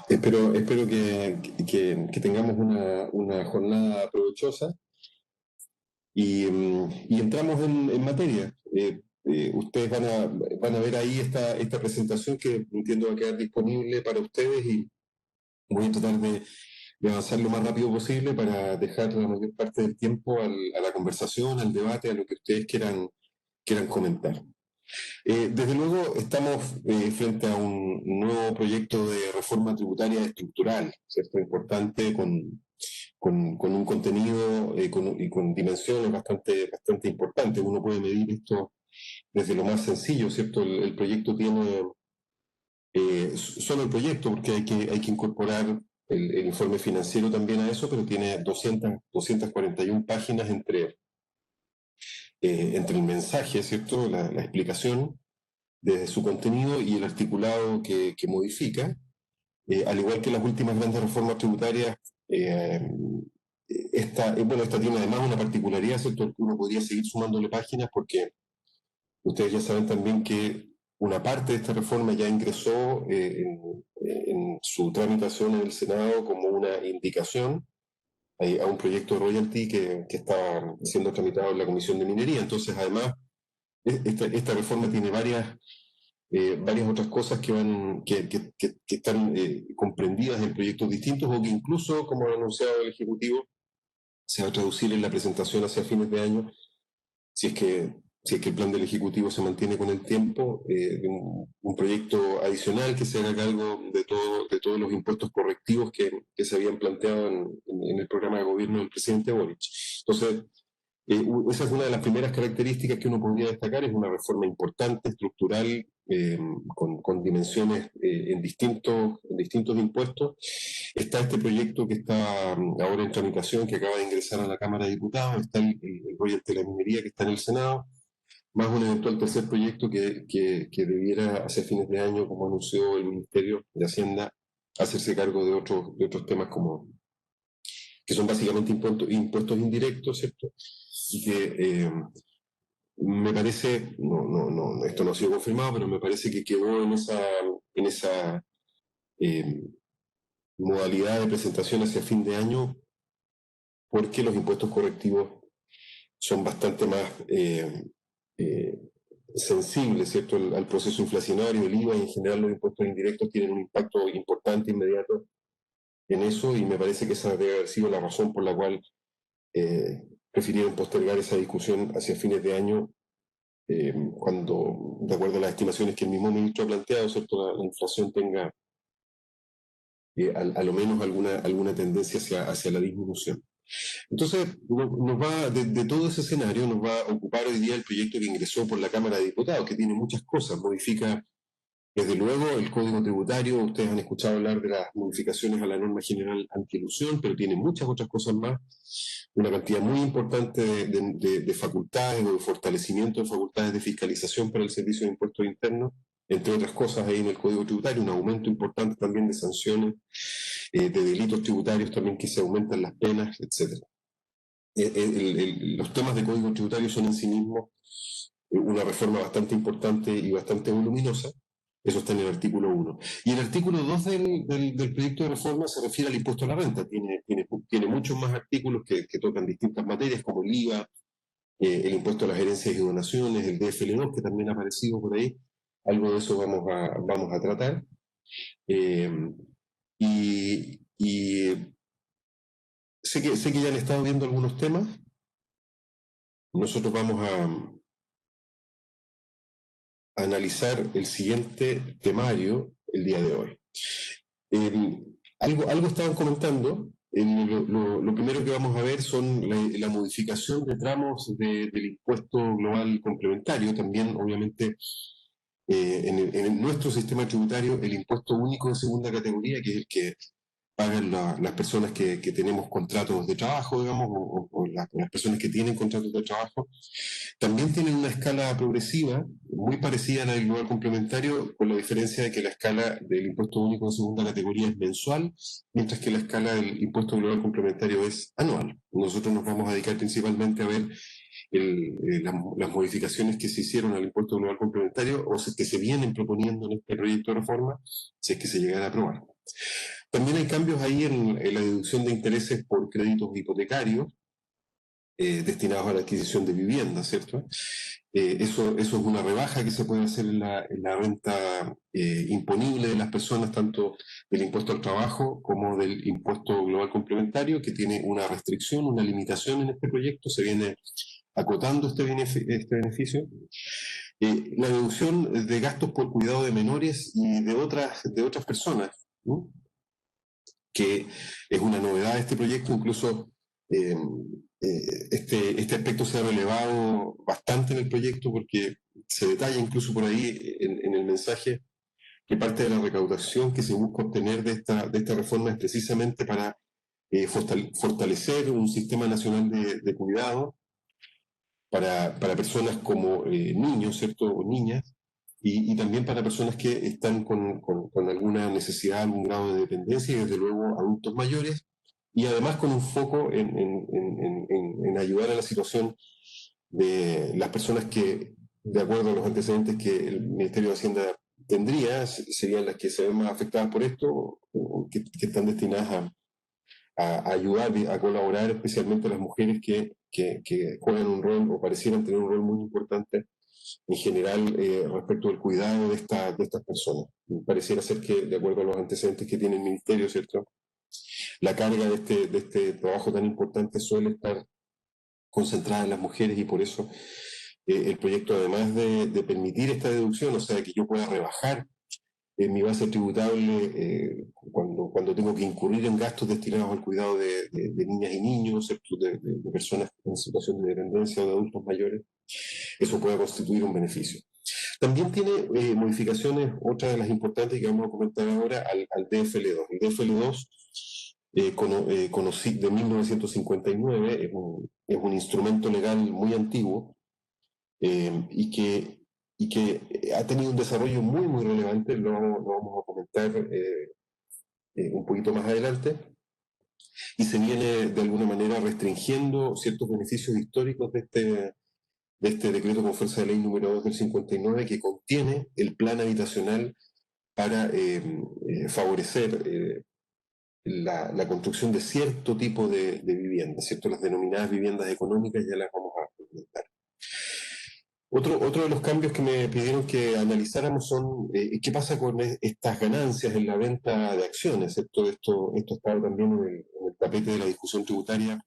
Espero que tengamos una jornada provechosa y entramos en materia. Ustedes van a ver ahí esta presentación que entiendo va a quedar disponible para ustedes y voy a tratar de avanzar lo más rápido posible para dejar la mayor parte del tiempo a la conversación, al debate, a lo que ustedes quieran comentar. Desde luego estamos frente a un nuevo proyecto de reforma tributaria estructural, ¿cierto? Importante, con un contenido y con dimensiones bastante importantes. Uno puede medir esto desde lo más sencillo, ¿cierto? El proyecto tiene, solo el proyecto, porque hay que incorporar el informe financiero también a eso, pero tiene 241 páginas entre el mensaje, ¿cierto? La explicación desde su contenido y el articulado que modifica, al igual que las últimas grandes reformas tributarias. Esta tiene además una particularidad, ¿cierto? Que uno podría seguir sumándole páginas porque ustedes ya saben también que una parte de esta reforma ya ingresó en su tramitación en el Senado como una indicación a un proyecto de royalty que está siendo tramitado en la Comisión de Minería. Entonces, además, esta reforma tiene varias otras cosas que están comprendidas en proyectos distintos o que incluso, como ha anunciado el Ejecutivo, se va a traducir en la presentación hacia fines de año, si es que, si es que el plan del Ejecutivo se mantiene con el tiempo, de un proyecto adicional que se haga cargo de todos los impuestos correctivos que se habían planteado en el programa de gobierno del presidente Boric. Entonces, esa es una de las primeras características que uno podría destacar, es una reforma importante, estructural, con dimensiones en distintos impuestos. Está este proyecto que está ahora en tramitación, que acaba de ingresar a la Cámara de Diputados, está el royalty de la minería que está en el Senado, más un eventual tercer proyecto que debiera hacia fines de año, como anunció el Ministerio de Hacienda, hacerse cargo de otros temas que son básicamente impuestos indirectos, ¿cierto? Y que me parece, esto no ha sido confirmado, pero me parece que quedó en esa eh, modalidad de presentación hacia fin de año, porque los impuestos correctivos son bastante más eh, sensibles, ¿cierto? Al proceso inflacionario, el IVA y en general los impuestos indirectos tienen un impacto importante, inmediato en eso, y me parece que esa debe haber sido la razón por la cual prefirieron postergar esa discusión hacia fines de año, cuando, de acuerdo a las estimaciones que el mismo ministro ha planteado, ¿cierto? La inflación tenga a lo menos alguna tendencia hacia la disminución. Entonces, de todo ese escenario, nos va a ocupar hoy día el proyecto que ingresó por la Cámara de Diputados, que tiene muchas cosas, modifica desde luego el Código Tributario. Ustedes han escuchado hablar de las modificaciones a la norma general antielusión, pero tiene muchas otras cosas más, una cantidad muy importante de facultades o de fortalecimiento de facultades de fiscalización para el Servicio de Impuestos Internos, entre otras cosas ahí en el Código Tributario, un aumento importante también de sanciones, de delitos tributarios también, que se aumentan las penas, etcétera. Los temas de Código Tributario son en sí mismos una reforma bastante importante y bastante voluminosa. Eso está en el artículo 1. Y el artículo 2 del proyecto de reforma se refiere al impuesto a la renta. Tiene muchos más artículos que tocan distintas materias, como el IVA, el impuesto a las herencias y donaciones, el DFL2, que también ha aparecido por ahí. Algo de eso vamos a tratar. Eh, y sé que ya han estado viendo algunos temas. Nosotros vamos a analizar el siguiente temario el día de hoy. Algo estaban comentando. Lo primero que vamos a ver son la modificación de tramos del impuesto global complementario. También, obviamente, en nuestro sistema tributario, el impuesto único de segunda categoría, que es el que pagan las personas que tenemos contratos de trabajo, digamos, o las personas que tienen contratos de trabajo, también tienen una escala progresiva muy parecida a la del global complementario, con la diferencia de que la escala del impuesto único de segunda categoría es mensual, mientras que la escala del impuesto global complementario es anual. Nosotros nos vamos a dedicar principalmente a ver las modificaciones que se hicieron al impuesto global complementario o que se vienen proponiendo en este proyecto de reforma, si es que se llegara a aprobar. También hay cambios ahí en la deducción de intereses por créditos hipotecarios destinados a la adquisición de vivienda, ¿cierto? Eso es una rebaja que se puede hacer en la renta imponible de las personas, tanto del impuesto al trabajo como del impuesto global complementario, que tiene una restricción, una limitación en este proyecto, se viene acotando este beneficio. La deducción de gastos por cuidado de menores y de otras personas, ¿no? Que es una novedad de este proyecto, incluso eh, este aspecto se ha relevado bastante en el proyecto porque se detalla incluso por ahí en el mensaje que parte de la recaudación que se busca obtener de esta reforma es precisamente para fortalecer un sistema nacional de cuidado para personas como niños, ¿cierto? O niñas, y también para personas que están con alguna necesidad, algún grado de dependencia, y desde luego adultos mayores, y además con un foco en ayudar a la situación de las personas que, de acuerdo a los antecedentes que el Ministerio de Hacienda tendría, serían las que se ven más afectadas por esto, o que están destinadas a ayudar, a colaborar, especialmente las mujeres que juegan un rol o parecieran tener un rol muy importante en general respecto del cuidado de estas personas. Pareciera ser que, de acuerdo a los antecedentes que tiene el Ministerio, ¿cierto? La carga de este trabajo tan importante suele estar concentrada en las mujeres y por eso el proyecto, además de permitir esta deducción, o sea, que yo pueda rebajar mi base tributable cuando tengo que incurrir en gastos destinados al cuidado de niñas y niños, de personas en situación de dependencia o de adultos mayores, eso puede constituir un beneficio. También tiene modificaciones, otra de las importantes que vamos a comentar ahora, al DFL2. El DFL2 de 1959 es un instrumento legal muy antiguo y que ha tenido un desarrollo muy, muy relevante, lo vamos a comentar un poquito más adelante, y se viene de alguna manera restringiendo ciertos beneficios históricos de este decreto con fuerza de ley número 2 del 59 que contiene el plan habitacional para favorecer la construcción de cierto tipo de viviendas, ¿cierto? Las denominadas viviendas económicas ya las vamos a comentar. Otro de los cambios que me pidieron que analizáramos son qué pasa con estas ganancias en la venta de acciones, ¿cierto? Esto ha estado también en el tapete de la discusión tributaria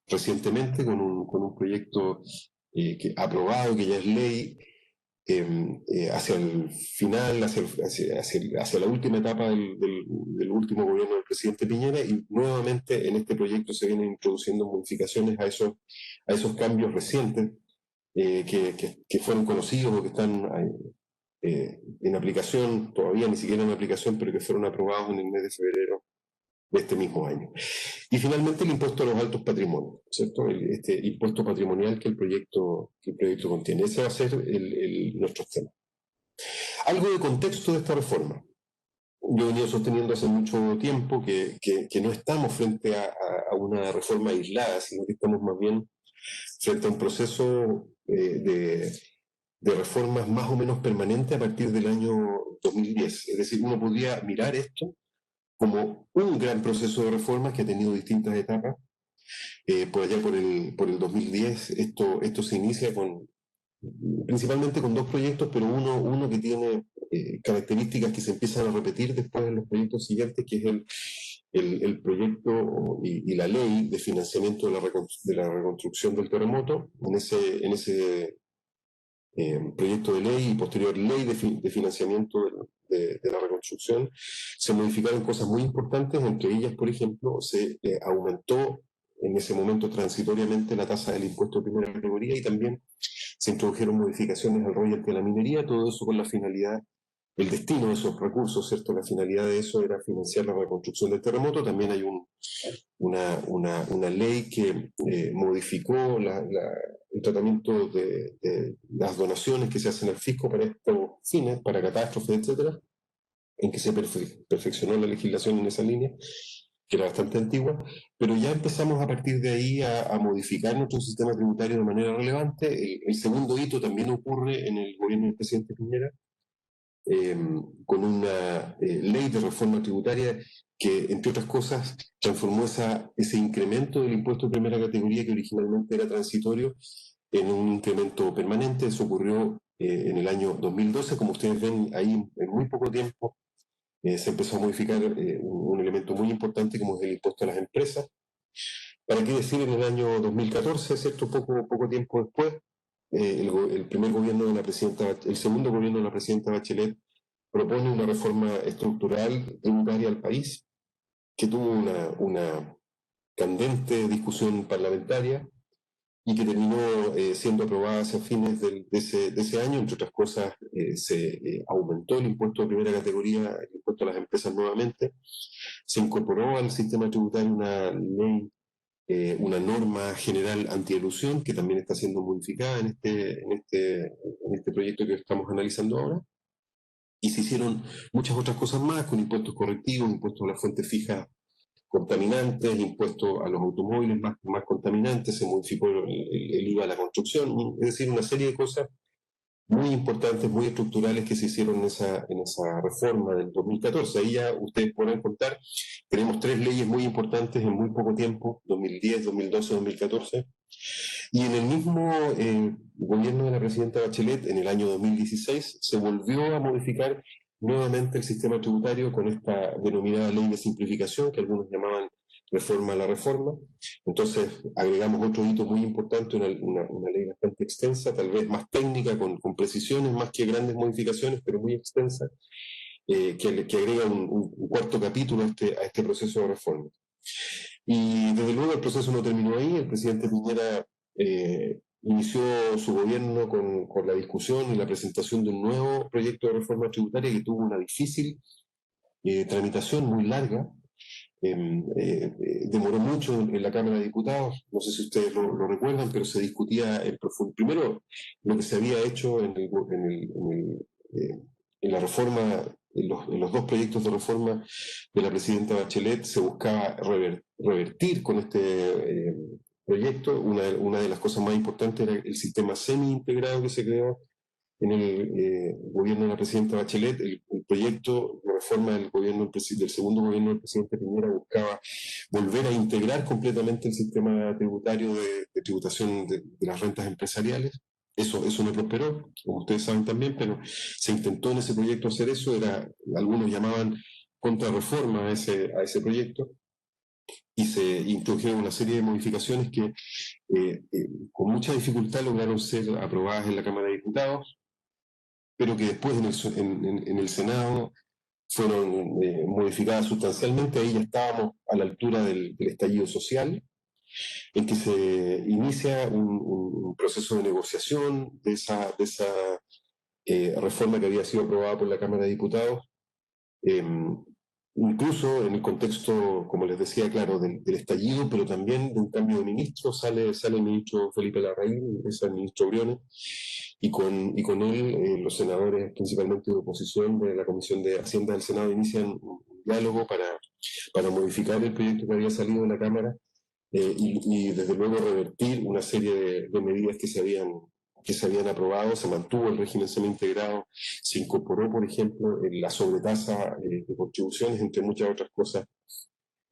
recientemente con un proyecto aprobado, que ya es ley, hacia el final, hacia la última etapa del último gobierno del presidente Piñera, y nuevamente en este proyecto se vienen introduciendo modificaciones a esos cambios recientes que fueron conocidos o que están en aplicación, todavía ni siquiera en aplicación, pero que fueron aprobados en el mes de febrero de este mismo año. Y finalmente el impuesto a los altos patrimonios, ¿cierto? Este impuesto patrimonial que el proyecto contiene. Ese va a ser nuestro tema. Algo de contexto de esta reforma. Yo he venido sosteniendo hace mucho tiempo que no estamos frente a una reforma aislada, sino que estamos más bien frente a un proceso de reformas más o menos permanente a partir del año 2010. Es decir, uno podría mirar esto como un gran proceso de reformas que ha tenido distintas etapas. Por allá por el 2010 esto se inicia principalmente con dos proyectos, pero uno que tiene características que se empiezan a repetir después en los proyectos siguientes, que es el proyecto y la ley de financiamiento de la reconstrucción del terremoto. En ese proyecto de ley y posterior ley de financiamiento de la reconstrucción, se modificaron cosas muy importantes, entre ellas, por ejemplo, se aumentó en ese momento transitoriamente la tasa del impuesto de primera categoría, y también se introdujeron modificaciones al royalty de la minería, todo eso con la finalidad, el destino de esos recursos, ¿cierto? La finalidad de eso era financiar la reconstrucción del terremoto. También hay una ley que modificó el tratamiento de las donaciones que se hacen al fisco para estos fines, para catástrofes, etcétera, en que se perfeccionó la legislación en esa línea, que era bastante antigua, pero ya empezamos a partir de ahí a modificar nuestro sistema tributario de manera relevante. El segundo hito también ocurre en el gobierno del presidente Piñera, con una ley de reforma tributaria que, entre otras cosas, transformó ese incremento del impuesto de primera categoría, que originalmente era transitorio, en un incremento permanente. Eso ocurrió en el año 2012. Como ustedes ven ahí, en muy poco tiempo se empezó a modificar un elemento muy importante como es el impuesto a las empresas. ¿Para qué decir en el año 2014, ¿cierto? Poco tiempo después, el primer gobierno de la presidenta, el segundo gobierno de la presidenta Bachelet propone una reforma estructural tributaria al país que tuvo una candente discusión parlamentaria y que terminó siendo aprobada hacia fines de ese año. Entre otras cosas, se aumentó el impuesto de primera categoría, el impuesto a las empresas nuevamente, se incorporó al sistema tributario una ley, una norma general antielusión que también está siendo modificada en este proyecto que estamos analizando ahora. Y se hicieron muchas otras cosas más, con impuestos correctivos, impuestos a las fuentes fijas contaminantes, impuestos a los automóviles más contaminantes, se modificó el IVA a la construcción, es decir, una serie de cosas muy importantes, muy estructurales que se hicieron en esa reforma del 2014. Ahí ya ustedes podrán contar, tenemos 3 leyes muy importantes en muy poco tiempo, 2010, 2012, 2014, y en el mismo gobierno de la presidenta Bachelet, en el año 2016, se volvió a modificar nuevamente el sistema tributario con esta denominada ley de simplificación, que algunos llamaban reforma a la reforma. Entonces agregamos otro hito muy importante, una ley bastante extensa, tal vez más técnica, con precisiones, más que grandes modificaciones, pero muy extensa, que agrega un cuarto capítulo a este proceso de reforma. Y desde luego el proceso no terminó ahí. El presidente Piñera inició su gobierno con la discusión y la presentación de un nuevo proyecto de reforma tributaria que tuvo una difícil tramitación muy larga. Demoró mucho en la Cámara de Diputados, no sé si ustedes lo recuerdan, pero se discutía en profundo. Primero, lo que se había hecho en la reforma, en los 2 proyectos de reforma de la presidenta Bachelet, se buscaba revertir con este proyecto. Una de las cosas más importantes era el sistema semi-integrado que se creó en el gobierno de la presidenta Bachelet. El proyecto de reforma del segundo gobierno del presidente Piñera buscaba volver a integrar completamente el sistema tributario de tributación de las rentas empresariales. Eso no prosperó, como ustedes saben también, pero se intentó en ese proyecto hacer eso. Algunos llamaban contrarreforma a ese proyecto, y se introdujeron una serie de modificaciones que con mucha dificultad lograron ser aprobadas en la Cámara de Diputados, pero que después en el Senado fueron modificadas sustancialmente. Ahí ya estábamos a la altura del estallido social, en que se inicia un proceso de negociación de esa reforma que había sido aprobada por la Cámara de Diputados. Incluso en el contexto, como les decía, claro, del estallido, pero también de un cambio de ministro. Sale el ministro Felipe Larraín, es el ministro Briones, y con él los senadores, principalmente de oposición de la Comisión de Hacienda del Senado, inician un diálogo para modificar el proyecto que había salido de la Cámara, y desde luego revertir una serie de medidas que se habían aprobado. Se mantuvo el régimen semi-integrado, se incorporó, por ejemplo, la sobretasa de contribuciones, entre muchas otras cosas,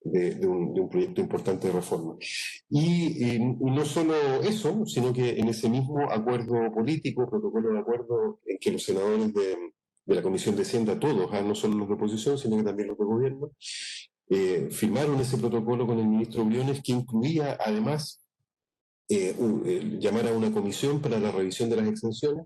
de un proyecto importante de reforma. Y no solo eso, sino que en ese mismo acuerdo político, protocolo de acuerdo, en que los senadores de la Comisión de Hacienda, todos, no solo los de oposición, sino que también los de gobierno, firmaron ese protocolo con el ministro Briones, que incluía además llamar a una comisión para la revisión de las exenciones.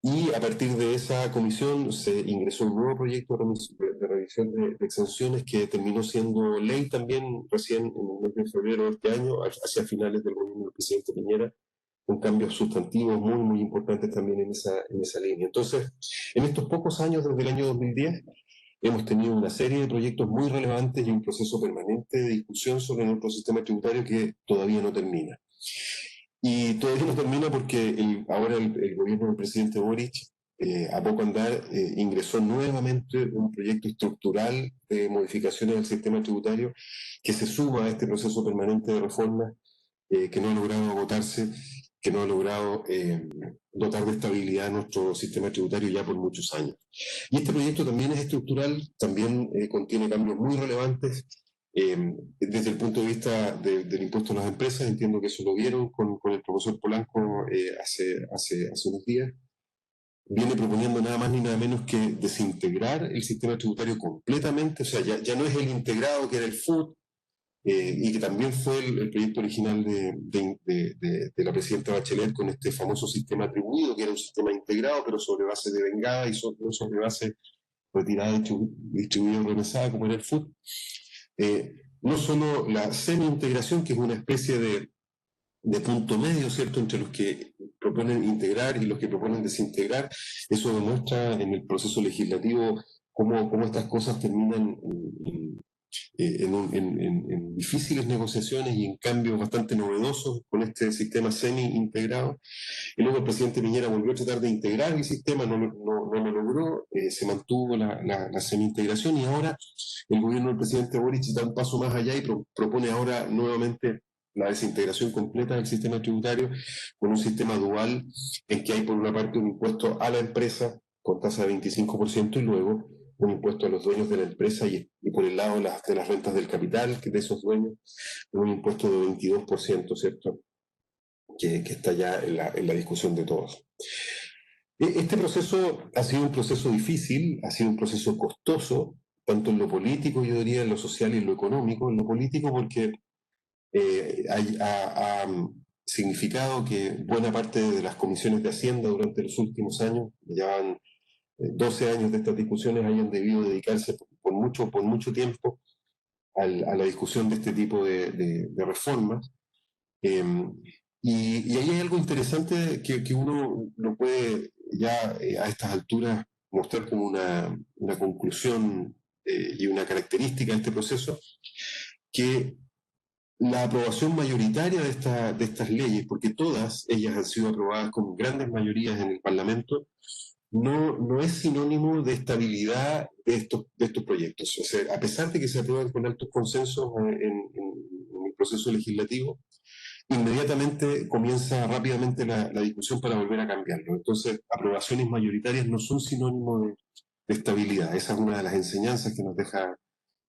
Y a partir de esa comisión se ingresó un nuevo proyecto de revisión de exenciones, que terminó siendo ley también recién en el mes de febrero de este año, hacia finales del gobierno del presidente Piñera, con cambios sustantivos muy importantes también en esa línea. Entonces, en estos pocos años, desde el año 2010, hemos tenido una serie de proyectos muy relevantes y un proceso permanente de discusión sobre nuestro sistema tributario que todavía no termina. Y todavía no termina porque ahora el gobierno del presidente Boric, a poco andar, ingresó nuevamente un proyecto estructural de modificaciones del sistema tributario que se suma a este proceso permanente de reforma, que no ha logrado agotarse que no ha logrado dotar de estabilidad a nuestro sistema tributario ya por muchos años. Y este proyecto también es estructural, también contiene cambios muy relevantes desde el punto de vista del impuesto a las empresas. Entiendo que eso lo vieron con el profesor Polanco hace unos días. Viene proponiendo nada más ni nada menos que desintegrar el sistema tributario completamente, o sea, ya no es el integrado que era el FUT, y que también fue el proyecto original de la presidenta Bachelet con este famoso sistema atribuido, que era un sistema integrado, pero sobre base de vengada y no sobre base retirada, distribuida y remesada, como era el FUT. No solo la semi-integración, que es una especie de punto medio, ¿cierto?, entre los que proponen integrar y los que proponen desintegrar. Eso demuestra en el proceso legislativo cómo estas cosas terminan en difíciles negociaciones y en cambios bastante novedosos con este sistema semi-integrado. Y luego el presidente Piñera volvió a tratar de integrar el sistema, no lo logró, se mantuvo la semi-integración, y ahora el gobierno del presidente Boric da un paso más allá y propone ahora nuevamente la desintegración completa del sistema tributario con un sistema dual en que hay por una parte un impuesto a la empresa con tasa de 25% y luego un impuesto a los dueños de la empresa y por el lado de las rentas del capital de esos dueños, un impuesto de 22%, ¿cierto? Que está ya en la discusión de todos. Este proceso ha sido un proceso difícil, ha sido un proceso costoso, tanto en lo político, yo diría, en lo social y en lo económico. En lo político porque ha significado que buena parte de las comisiones de Hacienda durante los últimos años, ya van 12 años de estas discusiones, hayan debido dedicarse por mucho tiempo a la discusión de este tipo de reformas. Eh, y ahí hay algo interesante que uno lo puede ya a estas alturas mostrar como una conclusión y una característica de este proceso, que la aprobación mayoritaria de estas leyes, porque todas ellas han sido aprobadas con grandes mayorías en el Parlamento, no es sinónimo de estabilidad de estos proyectos. O sea, a pesar de que se aprueban con altos consensos en el proceso legislativo, inmediatamente comienza rápidamente la discusión para volver a cambiarlo. Entonces, aprobaciones mayoritarias no son sinónimo de estabilidad. Esa es una de las enseñanzas que nos deja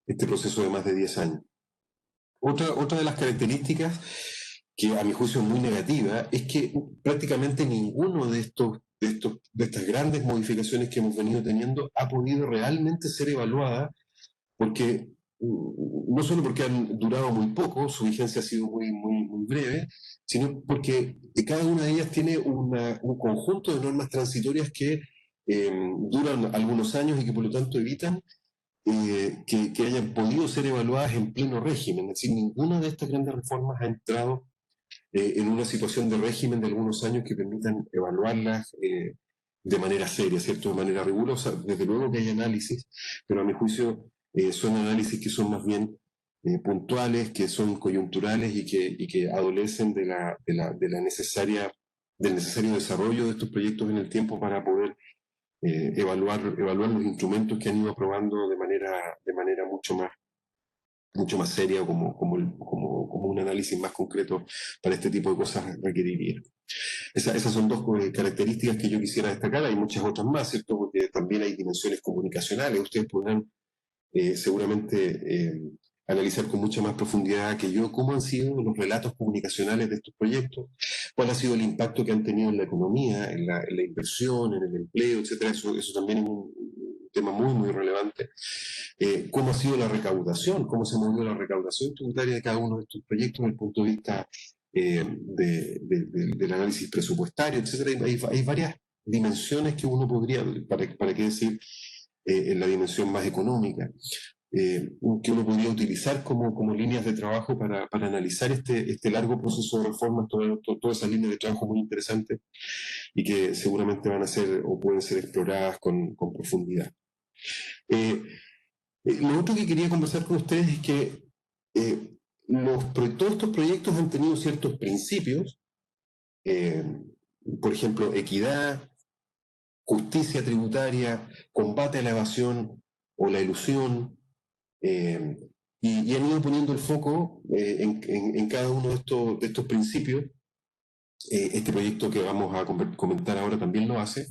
este proceso de más de 10 años. Otra de las características que a mi juicio es muy negativa es que prácticamente ninguno de estas grandes modificaciones que hemos venido teniendo ha podido realmente ser evaluada, porque no solo porque han durado muy poco, su vigencia ha sido muy breve, sino porque cada una de ellas tiene un conjunto de normas transitorias que duran algunos años y que por lo tanto evitan que hayan podido ser evaluadas en pleno régimen. Es decir, ninguna de estas grandes reformas ha entrado en una situación de régimen de algunos años que permitan evaluarlas de manera seria, ¿cierto? De manera rigurosa. Desde luego que hay análisis, pero a mi juicio son análisis que son más bien puntuales, que son coyunturales y que adolecen del necesario desarrollo de estos proyectos en el tiempo para poder evaluar los instrumentos que han ido aprobando de manera mucho más seria, como un análisis más concreto para este tipo de cosas requeriría. Esas son dos características que yo quisiera destacar. Hay muchas otras más, ¿cierto? Porque también hay dimensiones comunicacionales. Ustedes podrán seguramente analizar con mucha más profundidad que yo cómo han sido los relatos comunicacionales de estos proyectos, cuál ha sido el impacto que han tenido en la economía, en la inversión, en el empleo, etcétera. Eso también es un tema muy relevante. Cómo ha sido la recaudación, cómo se ha movido la recaudación tributaria de cada uno de estos proyectos desde el punto de vista del análisis presupuestario, etcétera. Hay varias dimensiones que uno podría, para qué decir, en la dimensión más económica, que uno podría utilizar como líneas de trabajo para analizar este largo proceso de reformas, todas esas líneas de trabajo muy interesantes y que seguramente van a ser o pueden ser exploradas con profundidad. Lo otro que quería conversar con ustedes es que todos estos proyectos han tenido ciertos principios, eh, por ejemplo, equidad, justicia tributaria, combate a la evasión o la ilusión, eh, y han ido poniendo el foco en cada uno de estos principios Este proyecto que vamos a comentar ahora también lo hace.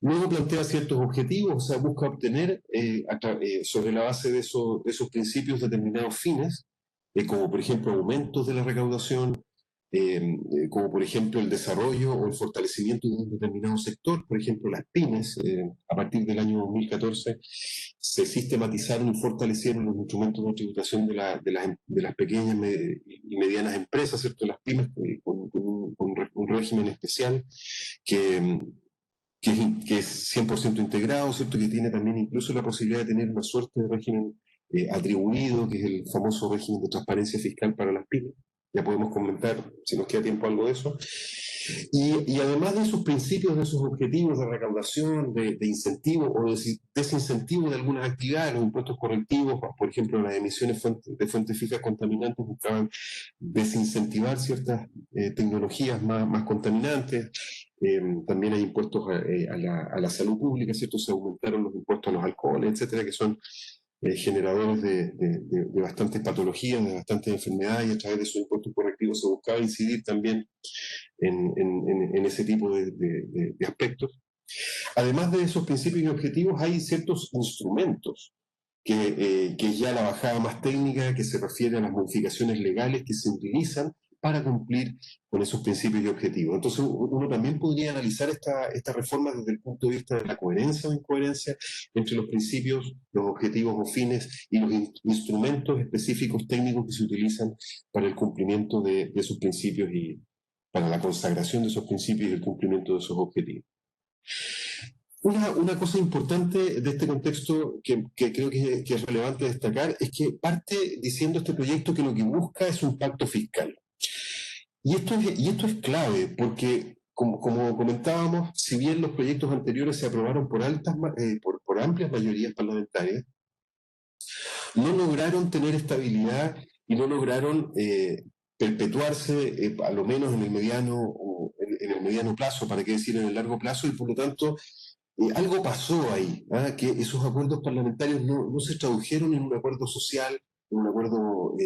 Luego plantea ciertos objetivos, o sea, busca obtener sobre la base de esos principios determinados fines, como por ejemplo aumentos de la recaudación, como por ejemplo el desarrollo o el fortalecimiento de un determinado sector, por ejemplo las pymes. A partir del año 2014 se sistematizaron y fortalecieron los instrumentos de tributación de las pequeñas y medianas empresas, ¿cierto? Las pymes, con un régimen especial que, que es 100% integrado, ¿cierto? Que tiene también incluso la posibilidad de tener una suerte de régimen atribuido, que es el famoso régimen de transparencia fiscal para las pymes. Ya podemos comentar, si nos queda tiempo, algo de eso. Y además de esos principios, de esos objetivos de recaudación, de incentivo o de desincentivo de algunas actividades, los impuestos correctivos, por ejemplo, las emisiones de fuentes fijas contaminantes, buscaban desincentivar ciertas tecnologías más contaminantes. También hay impuestos a la salud pública, ¿cierto? Se aumentaron los impuestos a los alcoholes, etcétera, que son generadores de bastantes patologías, de bastantes enfermedades, y a través de esos impuestos correctivos se buscaba incidir también en ese tipo de aspectos. Además de esos principios y objetivos, hay ciertos instrumentos que es ya la bajada más técnica, que se refiere a las modificaciones legales que se utilizan para cumplir con esos principios y objetivos. Entonces, uno también podría analizar esta reforma desde el punto de vista de la coherencia o incoherencia entre los principios, los objetivos o fines y los instrumentos específicos técnicos que se utilizan para el cumplimiento de esos principios y para la consagración de esos principios y el cumplimiento de esos objetivos. Una cosa importante de este contexto que creo que es relevante destacar es que parte diciendo este proyecto que lo que busca es un pacto fiscal. Y esto es clave porque, como comentábamos, si bien los proyectos anteriores se aprobaron por amplias mayorías parlamentarias, no lograron tener estabilidad y no lograron perpetuarse, a lo menos en el en el mediano plazo, para qué decir en el largo plazo, y por lo tanto algo pasó ahí, ¿ah? Que esos acuerdos parlamentarios no se tradujeron en un acuerdo social, en un acuerdo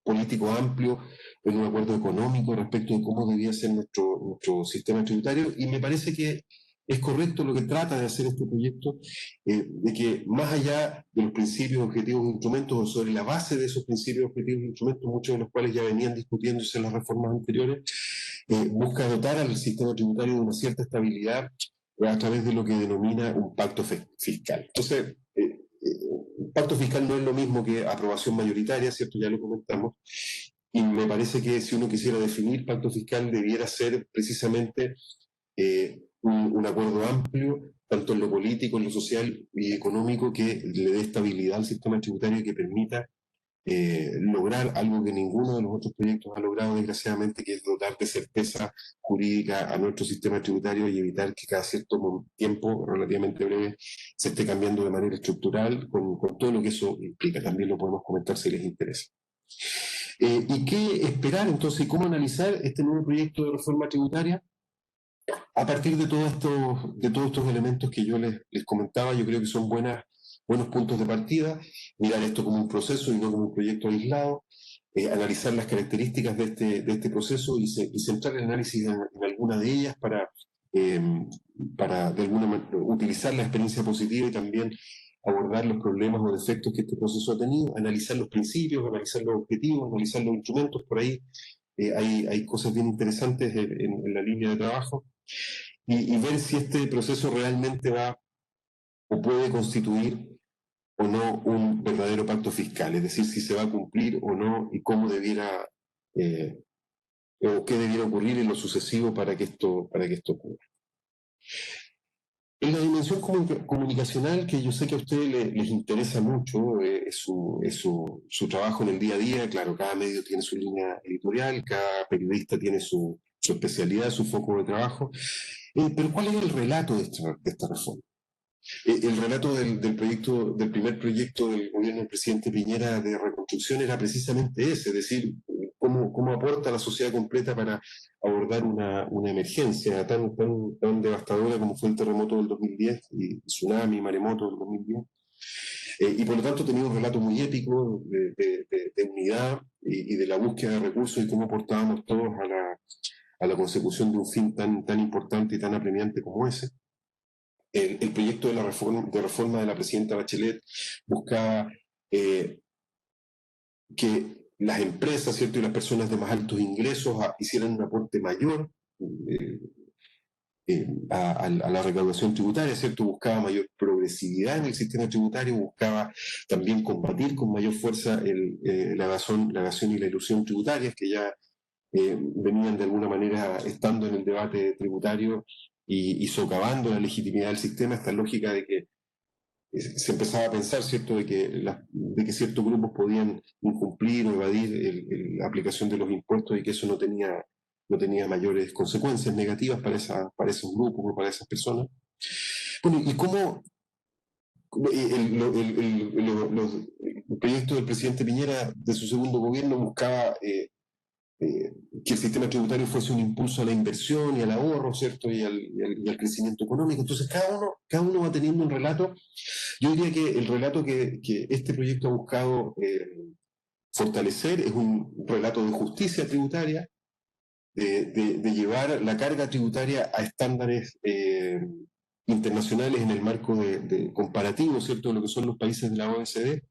político amplio, en un acuerdo económico respecto de cómo debía ser nuestro sistema tributario, y me parece que es correcto lo que trata de hacer este proyecto, de que más allá de los principios, objetivos e instrumentos, o sobre la base de esos principios, objetivos e instrumentos, muchos de los cuales ya venían discutiéndose en las reformas anteriores, busca dotar al sistema tributario de una cierta estabilidad a través de lo que denomina un pacto fiscal. Entonces, un pacto fiscal no es lo mismo que aprobación mayoritaria, ¿cierto? Ya lo comentamos. Y me parece que si uno quisiera definir pacto fiscal, debiera ser precisamente un acuerdo amplio, tanto en lo político, en lo social y económico, que le dé estabilidad al sistema tributario y que permita lograr algo que ninguno de los otros proyectos ha logrado, desgraciadamente, que es dotar de certeza jurídica a nuestro sistema tributario y evitar que cada cierto tiempo relativamente breve se esté cambiando de manera estructural, con todo lo que eso implica. También lo podemos comentar si les interesa. ¿Y qué esperar entonces? ¿Cómo analizar este nuevo proyecto de reforma tributaria? A partir de todos estos elementos que yo les comentaba, yo creo que son buenos puntos de partida, mirar esto como un proceso y no como un proyecto aislado, analizar las características de este proceso y centrar el análisis en alguna de ellas eh, para de alguna manera utilizar la experiencia positiva y también abordar los problemas o defectos que este proceso ha tenido, analizar los principios, analizar los objetivos, analizar los instrumentos, por ahí hay cosas bien interesantes en la línea de trabajo y ver si este proceso realmente va o puede constituir o no un verdadero pacto fiscal, es decir, si se va a cumplir o no y cómo debiera o qué debiera ocurrir en lo sucesivo para que esto ocurra. En la dimensión comunicacional, que yo sé que a ustedes les interesa mucho, su trabajo en el día a día, claro, cada medio tiene su línea editorial, cada periodista tiene su especialidad, su foco de trabajo, pero ¿cuál es el relato de esta reforma? El relato del proyecto, del primer proyecto del gobierno del presidente Piñera de reconstrucción era precisamente ese, es decir, cómo aporta a la sociedad completa para abordar una emergencia tan devastadora como fue el terremoto del 2010 y tsunami, maremoto del 2010. Y por lo tanto tenía un relato muy épico de unidad y de la búsqueda de recursos y cómo aportábamos todos a la consecución de un fin tan importante y tan apremiante como ese. El proyecto de reforma de la presidenta Bachelet buscaba que las empresas, ¿cierto?, y las personas de más altos ingresos hicieran un aporte mayor eh, a la recaudación tributaria, ¿cierto? Buscaba mayor progresividad en el sistema tributario, buscaba también combatir con mayor fuerza la evasión y la ilusión tributarias, que ya venían de alguna manera estando en el debate tributario y socavando la legitimidad del sistema, esta lógica de que se empezaba a pensar, ¿cierto?, de que ciertos grupos podían incumplir o evadir la aplicación de los impuestos y que eso no tenía mayores consecuencias negativas para esos grupos o para esas personas. Bueno, ¿y cómo el proyecto del presidente Piñera de su segundo gobierno buscaba que el sistema tributario fuese un impulso a la inversión y al ahorro, ¿cierto? Y al crecimiento económico? Entonces, cada uno va teniendo un relato. Yo diría que el relato que este proyecto ha buscado fortalecer es un relato de justicia tributaria, de llevar la carga tributaria a estándares internacionales en el marco de comparativo, ¿cierto?, de lo que son los países de la OECD.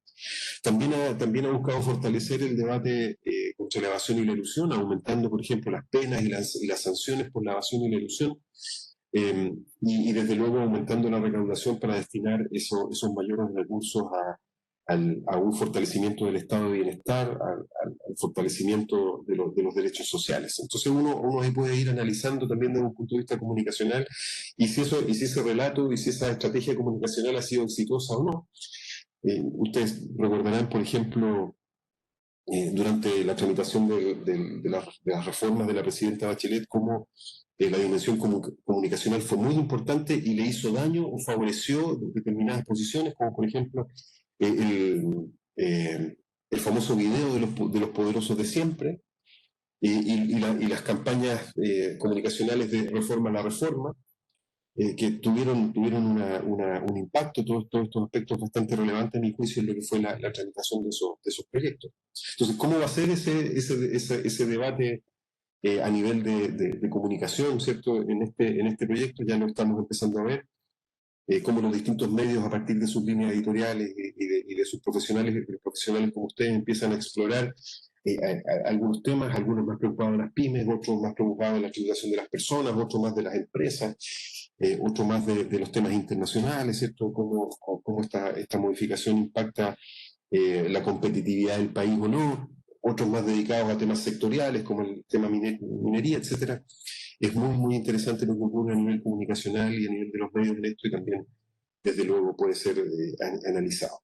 También ha buscado fortalecer el debate contra la evasión y la elusión, aumentando, por ejemplo, las penas y las sanciones por la evasión y la elusión, y desde luego aumentando la recaudación para destinar esos mayores recursos a un fortalecimiento del estado de bienestar, al fortalecimiento de los derechos sociales. Entonces uno ahí puede ir analizando también desde un punto de vista comunicacional y si ese relato y si esa estrategia comunicacional ha sido exitosa o no. Ustedes recordarán, por ejemplo, durante la tramitación de las reformas de la presidenta Bachelet, cómo la dimensión comunicacional fue muy importante y le hizo daño o favoreció determinadas posiciones, como por ejemplo eh, el, el famoso video de los poderosos de siempre y las campañas comunicacionales de reforma a la reforma, que tuvieron un impacto, todos estos aspectos bastante relevantes en mi juicio en lo que fue la tramitación de esos proyectos. Entonces, ¿cómo va a ser ese debate a nivel de comunicación, ¿cierto? En este proyecto ya lo estamos empezando a ver, cómo los distintos medios, a partir de sus líneas editoriales y de sus profesionales como ustedes, empiezan a explorar algunos temas, algunos más preocupados de las pymes, otros más preocupados de la tributación de las personas, otros más de las empresas, otros más de los temas internacionales, ¿cierto? Cómo esta modificación impacta la competitividad del país o no, otros más dedicados a temas sectoriales como el tema minería, etcétera. Es muy interesante lo que ocurre a nivel comunicacional y a nivel de los medios en esto y también, desde luego, puede ser analizado.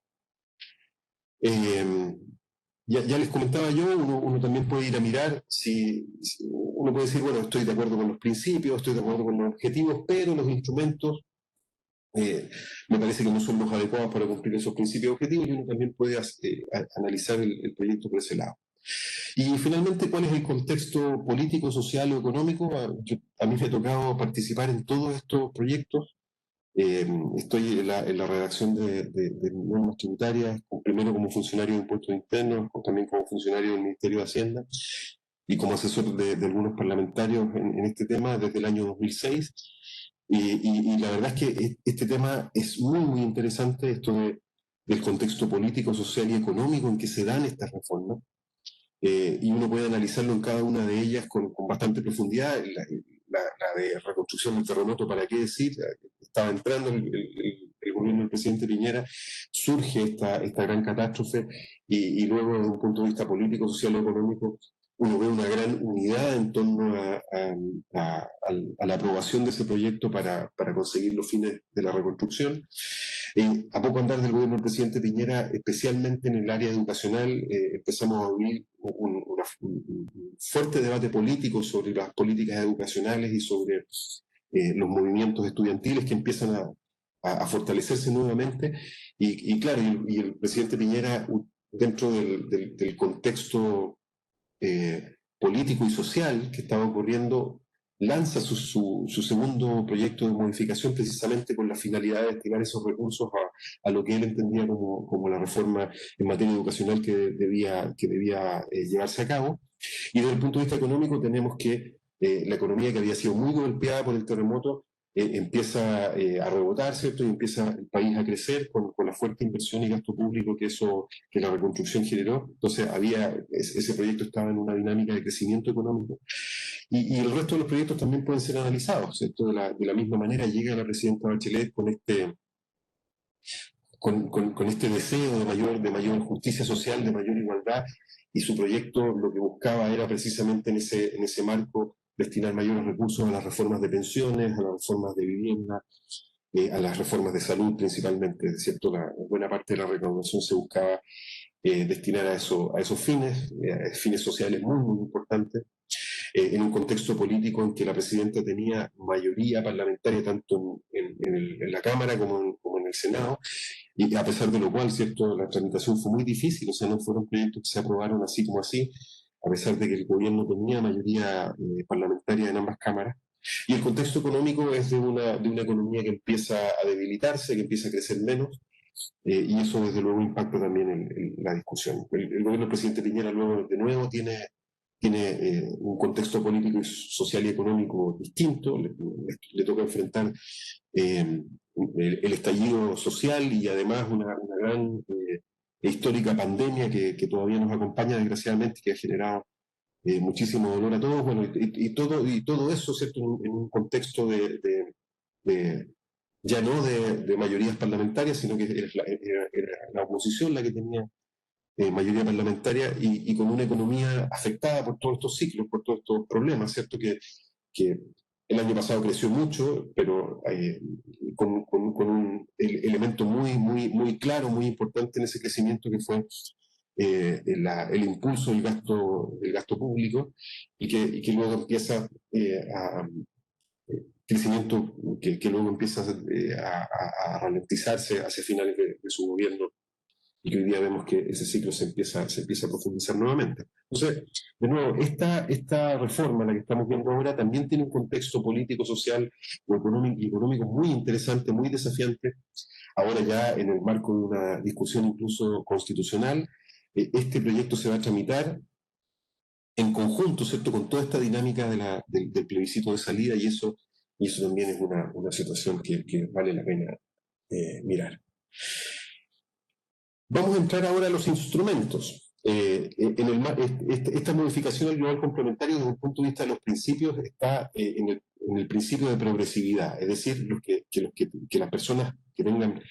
Ya les comentaba yo, uno también puede ir a mirar si uno puede decir, bueno, estoy de acuerdo con los principios, estoy de acuerdo con los objetivos, pero los instrumentos me parece que no son los adecuados para cumplir esos principios y objetivos, y uno también puede analizar el proyecto por ese lado. Y finalmente, ¿cuál es el contexto político, social o económico? A mí me ha tocado participar en todos estos proyectos. Estoy en la redacción de normas tributarias, primero como funcionario de impuestos internos, también como funcionario del Ministerio de Hacienda y como asesor de algunos parlamentarios en este tema desde el año 2006. Y la verdad es que este tema es muy interesante, del contexto político, social y económico en que se dan estas reformas. Y uno puede analizarlo en cada una de ellas con bastante profundidad. La de reconstrucción del terremoto, ¿para qué decir? Estaba entrando el gobierno del presidente Piñera, surge esta gran catástrofe y luego desde un punto de vista político, social o económico, uno ve una gran unidad en torno a la aprobación de ese proyecto para conseguir los fines de la reconstrucción. A poco andar del gobierno del presidente Piñera, especialmente en el área educacional, empezamos a vivir un fuerte debate político sobre las políticas educacionales y sobre los movimientos estudiantiles que empiezan a fortalecerse nuevamente. Y claro, y el presidente Piñera, dentro del contexto político y social que estaba ocurriendo, lanza su segundo proyecto de modificación precisamente con la finalidad de destinar esos recursos a lo que él entendía como la reforma en materia educacional que debía llevarse a cabo. Y desde el punto de vista económico tenemos que la economía que había sido muy golpeada por el terremoto empieza a rebotar, ¿cierto? Y empieza el país a crecer con la fuerte inversión y gasto público que la reconstrucción generó. Entonces ese proyecto estaba en una dinámica de crecimiento económico. Y el resto de los proyectos también pueden ser analizados, ¿cierto? De la misma manera llega la presidenta Bachelet con este deseo de mayor justicia social, de mayor igualdad, y su proyecto lo que buscaba era precisamente en ese marco destinar mayores recursos a las reformas de pensiones, a las reformas de vivienda, a las reformas de salud principalmente, ¿cierto? Buena parte de la recaudación se buscaba destinar a esos fines, fines sociales muy, muy importantes, en un contexto político en que la presidenta tenía mayoría parlamentaria tanto en la Cámara como en el Senado, y a pesar de lo cual, ¿cierto?, la tramitación fue muy difícil, o sea, no fueron proyectos que se aprobaron así como así, a pesar de que el gobierno tenía mayoría parlamentaria en ambas cámaras. Y el contexto económico es de una economía que empieza a debilitarse, que empieza a crecer menos, y eso desde luego impacta también en la discusión. El gobierno del presidente Piñera luego de nuevo tiene un contexto político, social y económico distinto, le toca enfrentar el estallido social y además una gran e histórica pandemia que todavía nos acompaña desgraciadamente, que ha generado muchísimo dolor a todos, bueno, y todo eso, ¿cierto?, en un contexto de ya no de mayorías parlamentarias, sino que era la oposición la que tenía mayoría parlamentaria y con una economía afectada por todos estos ciclos, por todos estos problemas, ¿cierto? Que el año pasado creció mucho, pero con un elemento muy claro, muy importante en ese crecimiento que fue el impulso del gasto público y que luego empieza a crecimiento que luego empieza a ralentizarse hacia finales de su gobierno y que hoy día vemos que ese ciclo se empieza a profundizar nuevamente. Entonces, de nuevo, esta reforma, la que estamos viendo ahora, también tiene un contexto político, social y económico muy interesante, muy desafiante, ahora ya en el marco de una discusión incluso constitucional. Este proyecto se va a tramitar en conjunto, ¿cierto?, con toda esta dinámica del plebiscito de salida y eso también es una situación que vale la pena mirar. Vamos a entrar ahora a los instrumentos. Esta modificación del global complementario desde el punto de vista de los principios está en el principio de progresividad, es decir, que las personas que tengan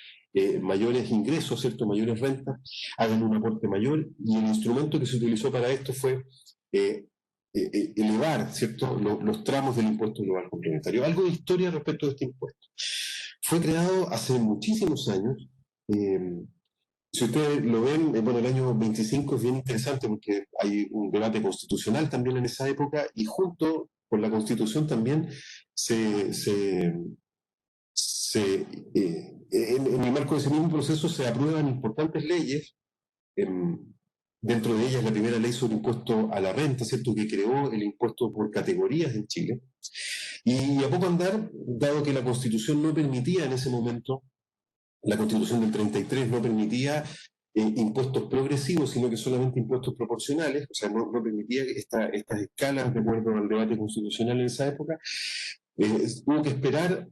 mayores ingresos, ¿cierto?, mayores rentas, hagan un aporte mayor, y el instrumento que se utilizó para esto fue elevar, ¿cierto?, los tramos del impuesto global complementario. Algo de historia respecto de este impuesto. Fue creado hace muchísimos años. Si ustedes lo ven, bueno, el año 25 es bien interesante porque hay un debate constitucional también en esa época y junto con la constitución también se, se, en el marco de ese mismo proceso se aprueban importantes leyes. Dentro de ellas la primera ley sobre impuesto a la renta, ¿cierto?, que creó el impuesto por categorías en Chile. Y a poco andar, dado que la constitución no permitía en ese momento, la Constitución del 33 no permitía impuestos progresivos, sino que solamente impuestos proporcionales, o sea, no permitía estas escalas de acuerdo al debate constitucional en esa época. Hubo que esperar,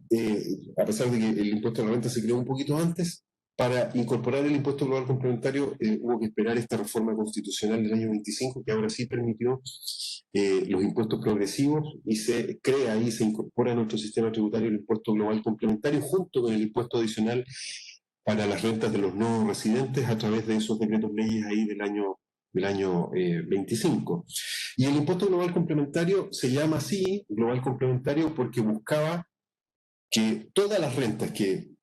a pesar de que el impuesto a la renta se creó un poquito antes, para incorporar el impuesto global complementario hubo que esperar esta reforma constitucional del año 25, que ahora sí permitió los impuestos progresivos y se crea y se incorpora a nuestro sistema tributario el impuesto global complementario junto con el impuesto adicional para las rentas de los no residentes a través de esos decretos leyes ahí del año 25. Y el impuesto global complementario se llama así, global complementario, porque buscaba que todas las rentas que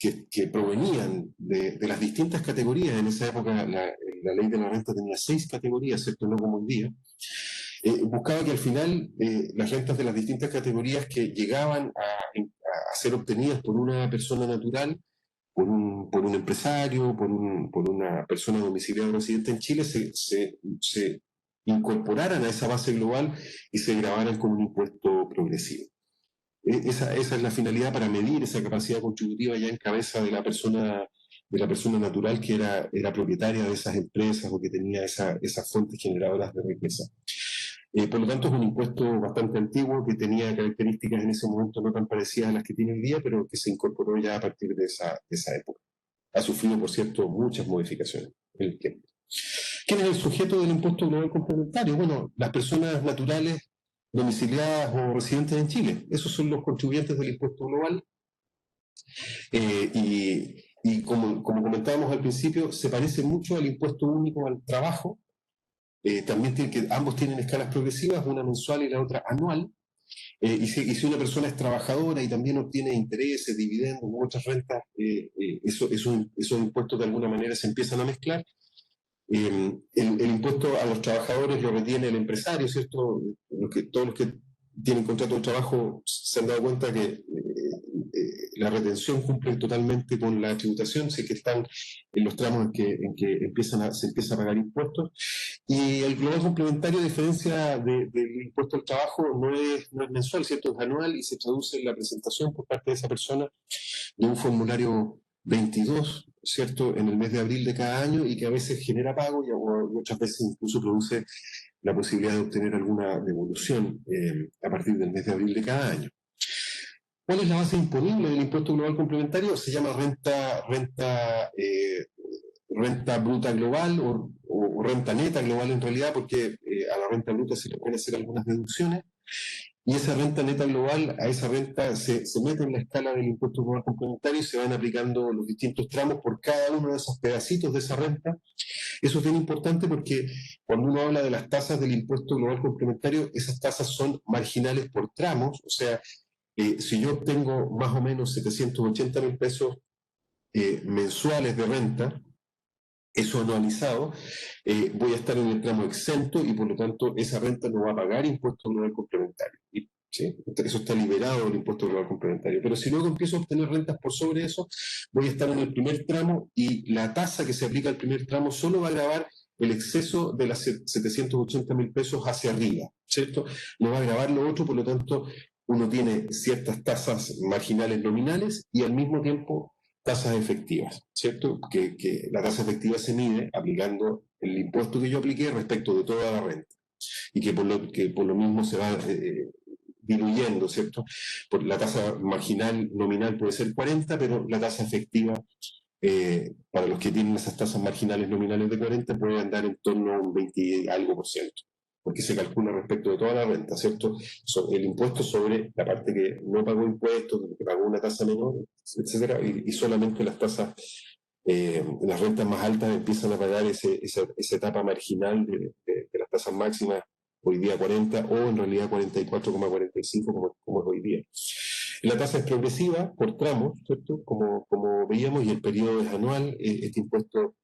provenían de las distintas categorías, en esa época la ley de la renta tenía 6 categorías, ¿cierto?, no como hoy día, buscaba que al final las rentas de las distintas categorías que llegaban a ser obtenidas por una persona natural, por un empresario, por una persona domiciliada o residente en Chile, se incorporaran a esa base global y se grabaran con un impuesto progresivo. Esa es la finalidad para medir esa capacidad contributiva ya en cabeza de la persona natural que era propietaria de esas empresas o que tenía esas fuentes generadoras de riqueza. Por lo tanto, es un impuesto bastante antiguo que tenía características en ese momento no tan parecidas a las que tiene hoy día, pero que se incorporó ya a partir de esa época. Ha sufrido, por cierto, muchas modificaciones en el tiempo. ¿Quién es el sujeto del impuesto global complementario? Bueno, las personas naturales domiciliadas o residentes en Chile. Esos son los contribuyentes del impuesto global. Y como comentábamos al principio, se parece mucho al impuesto único al trabajo. También ambos tienen escalas progresivas, una mensual y la otra anual. Y si una persona es trabajadora y también obtiene intereses, dividendos u otras rentas, esos impuestos de alguna manera se empiezan a mezclar. El impuesto a los trabajadores lo retiene el empresario, ¿cierto? Todos los que tienen contrato de trabajo se han dado cuenta que la retención cumple totalmente con la tributación, sé que están en los tramos en que se empieza a pagar impuestos. Y el global complementario, a diferencia del impuesto al trabajo, no es mensual, ¿cierto? Es anual y se traduce en la presentación por parte de esa persona de un formulario 22, ¿cierto?, en el mes de abril de cada año y que a veces genera pago y otras veces incluso produce la posibilidad de obtener alguna devolución a partir del mes de abril de cada año. ¿Cuál es la base imponible del impuesto global complementario? Se llama renta bruta global o renta neta global en realidad, porque a la renta bruta se le pueden hacer algunas deducciones. Y esa renta neta global, a esa renta se mete en la escala del impuesto global complementario y se van aplicando los distintos tramos por cada uno de esos pedacitos de esa renta. Eso es bien importante porque cuando uno habla de las tasas del impuesto global complementario, esas tasas son marginales por tramos, o sea, si yo obtengo más o menos 780.000 pesos mensuales de renta, eso anualizado, voy a estar en el tramo exento y por lo tanto esa renta no va a pagar impuesto global complementario. ¿Sí? Eso está liberado del impuesto global complementario. Pero si luego empiezo a obtener rentas por sobre eso, voy a estar en el primer tramo y la tasa que se aplica al primer tramo solo va a gravar el exceso de las 780.000 pesos hacia arriba, ¿cierto? No va a grabar lo otro, por lo tanto, uno tiene ciertas tasas marginales nominales y al mismo tiempo tasas efectivas, ¿cierto? Que la tasa efectiva se mide aplicando el impuesto que yo apliqué respecto de toda la renta y que por lo mismo se va diluyendo, ¿cierto? Por la tasa marginal nominal puede ser 40, pero la tasa efectiva para los que tienen esas tasas marginales nominales de 40 puede andar en torno a un 20 y algo por ciento, porque se calcula respecto de toda la renta, ¿cierto? El impuesto sobre la parte que no pagó impuestos, que pagó una tasa menor, etcétera, y solamente las tasas, las rentas más altas empiezan a pagar esa etapa marginal de las tasas máximas, hoy día 40, o en realidad 44,45 como es hoy día. La tasa es progresiva por tramos, ¿cierto? Como veíamos, y el periodo es anual. Este impuesto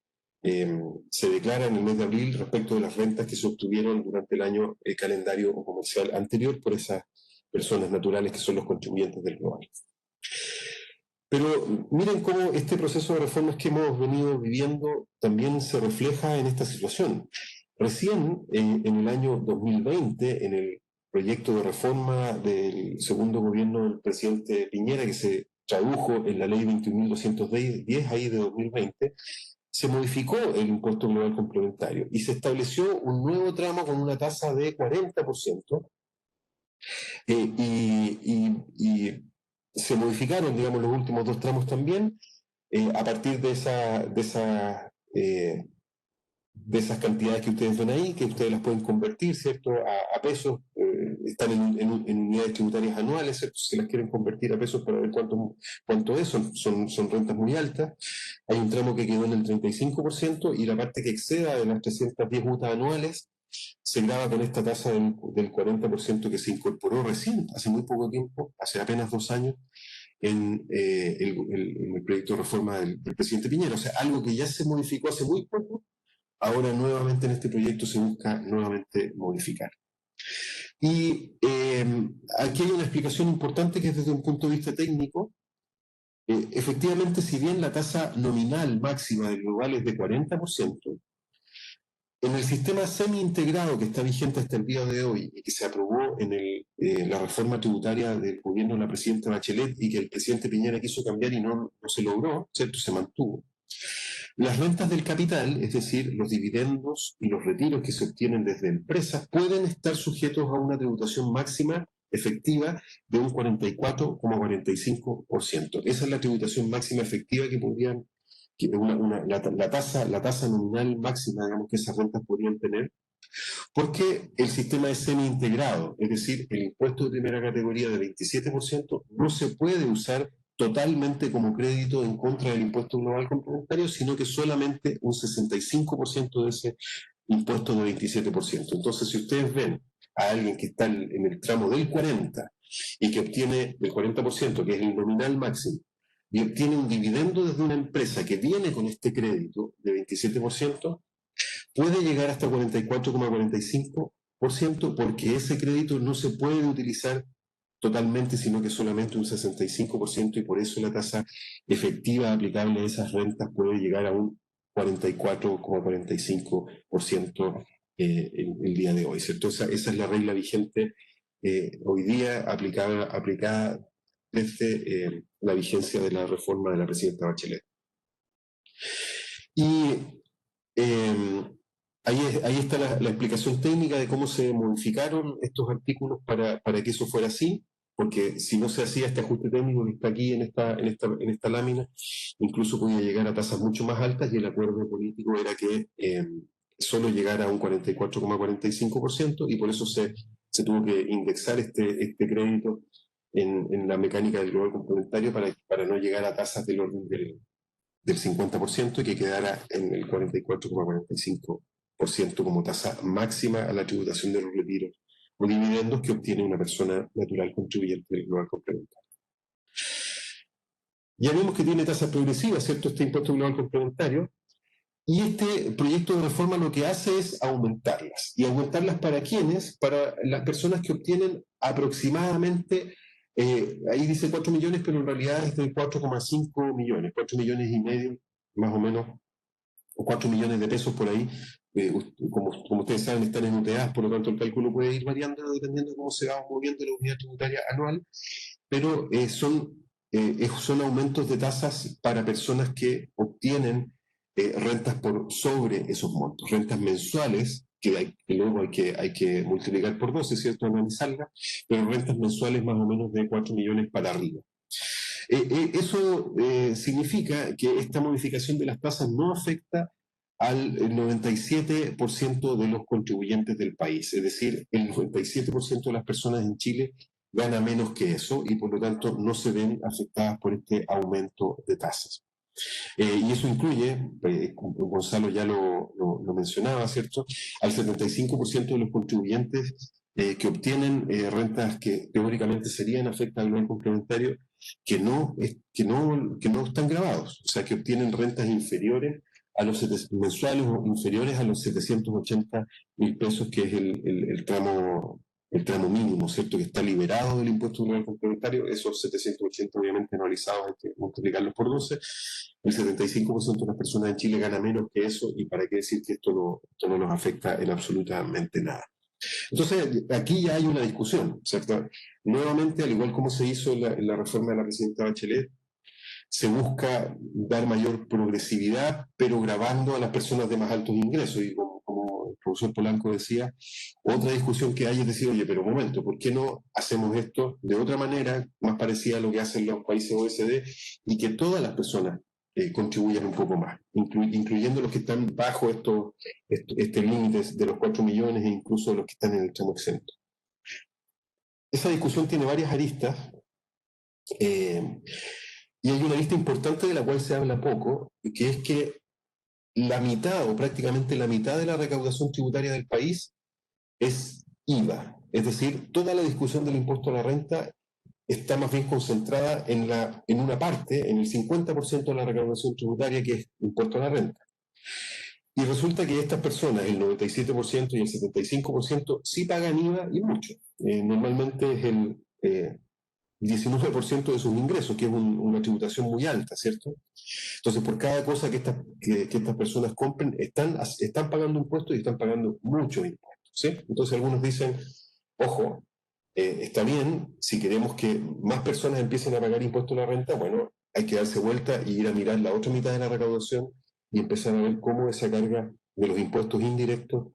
se declara en el mes de abril respecto de las rentas que se obtuvieron durante el año calendario o comercial anterior por esas personas naturales que son los contribuyentes del global. Pero miren cómo este proceso de reformas que hemos venido viviendo también se refleja en esta situación. Recién en el año 2020, en el proyecto de reforma del segundo gobierno del presidente Piñera, que se tradujo en la ley 21.210 ahí de 2020, se modificó el impuesto global complementario y se estableció un nuevo tramo con una tasa de 40%, y se modificaron, digamos, los últimos dos tramos también, a partir de esas cantidades que ustedes ven ahí, que ustedes las pueden convertir, ¿cierto?, a pesos, están en unidades tributarias anuales, ¿cierto? Si las quieren convertir a pesos para ver cuánto es, son rentas muy altas. Hay un tramo que quedó en el 35% y la parte que exceda de las 310 UTAs anuales se graba con esta tasa del 40% que se incorporó recién, hace muy poco tiempo, hace apenas 2 años, en el proyecto de reforma del presidente Piñera. O sea, algo que ya se modificó hace muy poco, ahora nuevamente en este proyecto se busca nuevamente modificar. Y aquí hay una explicación importante que es desde un punto de vista técnico. Efectivamente, si bien la tasa nominal máxima del global es de 40%, en el sistema semi-integrado que está vigente hasta el día de hoy y que se aprobó en la reforma tributaria del gobierno de la presidenta Bachelet y que el presidente Piñera quiso cambiar y no se logró, ¿cierto? Se mantuvo. Las rentas del capital, es decir, los dividendos y los retiros que se obtienen desde empresas, pueden estar sujetos a una tributación máxima efectiva de un 44,45%. Esa es la tributación máxima efectiva que podrían, la tasa nominal máxima, digamos, que esas rentas podrían tener, porque el sistema es semi-integrado, es decir, el impuesto de primera categoría de 27% no se puede usar totalmente como crédito en contra del impuesto global complementario, sino que solamente un 65% de ese impuesto de 27%. Entonces, si ustedes ven a alguien que está en el tramo del 40 y que obtiene el 40%, que es el nominal máximo, y obtiene un dividendo desde una empresa que viene con este crédito de 27%, puede llegar hasta 44,45% porque ese crédito no se puede utilizar totalmente, sino que solamente un 65%, y por eso la tasa efectiva aplicable a esas rentas puede llegar a un 44,45% el día de hoy, ¿cierto? Esa es la regla vigente hoy día aplicada desde la vigencia de la reforma de la presidenta Bachelet. Y ahí está la explicación técnica de cómo se modificaron estos artículos para que eso fuera así, porque si no se hacía este ajuste técnico que está aquí en esta lámina, incluso podía llegar a tasas mucho más altas, y el acuerdo político era que solo llegara a un 44,45%, y por eso se tuvo que indexar este crédito en la mecánica del global complementario para no llegar a tasas del orden del 50%, y que quedara en el 44,45% como tasa máxima a la tributación de los retiros o dividendos que obtiene una persona natural contribuyente del global complementario. Ya vemos que tiene tasas progresivas, ¿cierto?, este impuesto global complementario, y este proyecto de reforma lo que hace es aumentarlas. ¿Y aumentarlas para quiénes? Para las personas que obtienen aproximadamente, ahí dice 4 millones, pero en realidad es de 4,5 millones, 4 millones y medio, más o menos, o 4 millones de pesos por ahí. Como ustedes saben, están en UTAs, por lo tanto el cálculo puede ir variando dependiendo de cómo se va moviendo la unidad tributaria anual, pero son aumentos de tasas para personas que obtienen rentas por sobre esos montos, rentas mensuales, que luego hay que multiplicar por 12, ¿cierto?, no me salga, pero rentas mensuales más o menos de 4 millones para arriba. Eso significa que esta modificación de las tasas no afecta al 97% de los contribuyentes del país, es decir, el 97% de las personas en Chile gana menos que eso, y por lo tanto no se ven afectadas por este aumento de tasas. Y eso incluye, Gonzalo ya lo mencionaba, ¿cierto?, al 75% de los contribuyentes que obtienen rentas que teóricamente serían afectadas al global complementario, que no están grabados, o sea, que obtienen rentas inferiores a los mensuales o inferiores a los 780.000 pesos, que es el tramo mínimo, ¿cierto?, que está liberado del impuesto global complementario. Esos 780 obviamente anualizados hay que multiplicarlos por 12. El 75% de las personas en Chile gana menos que eso, y para qué decir que esto no nos afecta en absolutamente nada. Entonces, aquí ya hay una discusión, ¿cierto? Nuevamente, al igual como se hizo en la reforma de la presidenta Bachelet, se busca dar mayor progresividad, pero grabando a las personas de más altos ingresos. Y como el profesor Polanco decía, otra discusión que hay es decir, oye, pero un momento, ¿por qué no hacemos esto de otra manera, más parecida a lo que hacen los países OECD, y que todas las personas contribuyan un poco más, incluyendo los que están bajo este límite de los 4 millones, e incluso los que están en el tramo exento? Esa discusión tiene varias aristas, y hay una lista importante de la cual se habla poco, que es que la mitad, o prácticamente la mitad, de la recaudación tributaria del país es IVA. Es decir, toda la discusión del impuesto a la renta está más bien concentrada en una parte, en el 50% de la recaudación tributaria, que es impuesto a la renta. Y resulta que estas personas, el 97% y el 75%, sí pagan IVA, y mucho. Normalmente es el 19% de sus ingresos, que es una tributación muy alta, ¿cierto? Entonces, por cada cosa que estas personas compren, están pagando impuestos, y están pagando muchos impuestos, ¿sí? Entonces, algunos dicen, ojo, está bien, si queremos que más personas empiecen a pagar impuestos a la renta, bueno, hay que darse vuelta y ir a mirar la otra mitad de la recaudación y empezar a ver cómo esa carga de los impuestos indirectos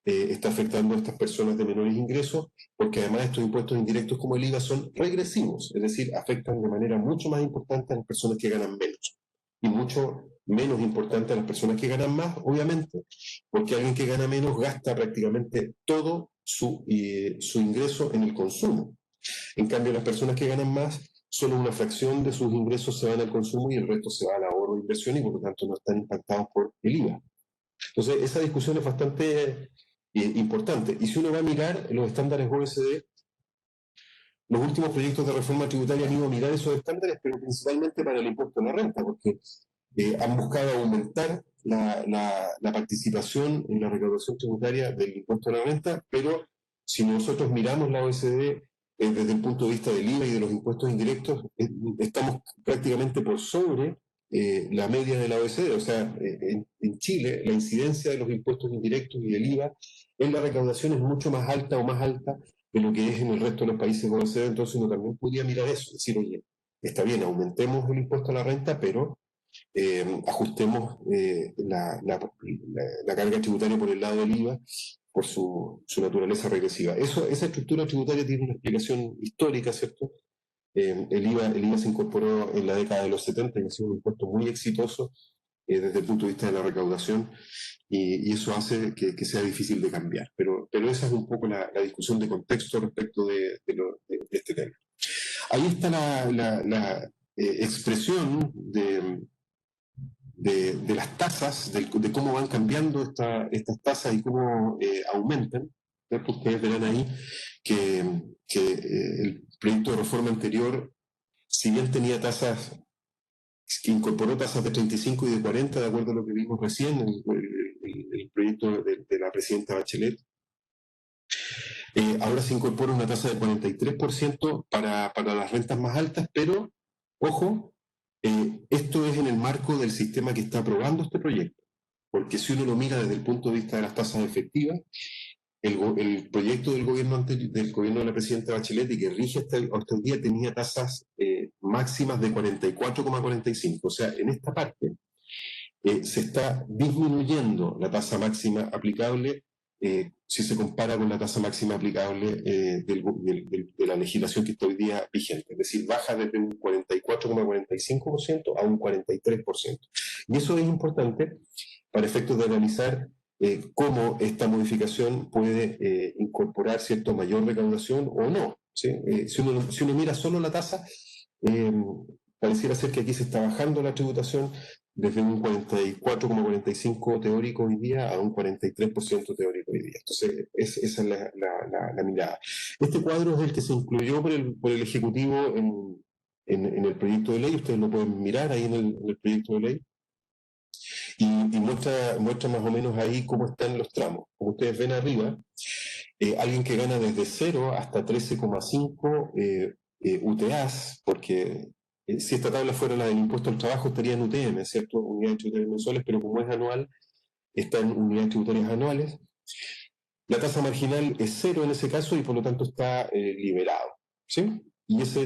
está afectando a estas personas de menores ingresos, porque además estos impuestos indirectos como el IVA son regresivos, es decir, afectan de manera mucho más importante a las personas que ganan menos y mucho menos importante a las personas que ganan más, obviamente, porque alguien que gana menos gasta prácticamente todo su ingreso en el consumo. En cambio, las personas que ganan más, solo una fracción de sus ingresos se van al consumo y el resto se va al ahorro e inversión y por lo tanto no están impactados por el IVA. Entonces, esa discusión es bastante importante. Y si uno va a mirar los estándares OECD, los últimos proyectos de reforma tributaria han ido a mirar esos estándares, pero principalmente para el impuesto a la renta, porque han buscado aumentar la participación en la recaudación tributaria del impuesto a la renta, pero si nosotros miramos la OECD desde el punto de vista del IVA y de los impuestos indirectos, estamos prácticamente por sobre la media de la OECD. O sea, en Chile la incidencia de los impuestos indirectos y del IVA en la recaudación es mucho más alta o más alta de lo que es en el resto de los países de la OECD. Entonces uno también podría mirar eso, decir, oye, está bien, aumentemos el impuesto a la renta, pero ajustemos la carga tributaria por el lado del IVA por su naturaleza regresiva. Esa estructura tributaria tiene una explicación histórica, ¿cierto? El IVA se incorporó en la década de los 70 y ha sido un impuesto muy exitoso desde el punto de vista de la recaudación y eso hace que sea difícil de cambiar. Pero esa es un poco la discusión de contexto respecto de este tema. Ahí está la expresión de las tasas, de cómo van cambiando estas tasas y cómo aumentan. ¿Cierto? Ustedes verán ahí que el proyecto de reforma anterior, si bien tenía tasas, que incorporó tasas de 35 y de 40, de acuerdo a lo que vimos recién, el proyecto de la presidenta Bachelet, ahora se incorpora una tasa de 43% para las rentas más altas, pero, ojo, esto es en el marco del sistema que está aprobando este proyecto, porque si uno lo mira desde el punto de vista de las tasas efectivas, el proyecto del gobierno de la presidenta Bachelet y que rige hasta el día tenía tasas máximas de 44,45. O sea, en esta parte se está disminuyendo la tasa máxima aplicable si se compara con la tasa máxima aplicable de la legislación que está hoy día vigente. Es decir, baja desde un 44,45% a un 43%. Y eso es importante para efectos de analizar cómo esta modificación puede incorporar cierto mayor recaudación o no. ¿Sí? Si uno mira solo la tasa, pareciera ser que aquí se está bajando la tributación desde un 44,45 teórico hoy día a un 43% teórico hoy día. Entonces, esa es la mirada. Este cuadro es el que se incluyó por el Ejecutivo en el proyecto de ley. Ustedes lo pueden mirar ahí en el proyecto de ley. Y muestra más o menos ahí cómo están los tramos. Como ustedes ven arriba, alguien que gana desde 0 hasta 13,5 UTAs, porque si esta tabla fuera la del impuesto al trabajo estaría en UTM, ¿cierto? Unidades tributarias mensuales, pero como es anual, está en unidades tributarias anuales. La tasa marginal es 0 en ese caso y por lo tanto está liberado, ¿sí? Y eso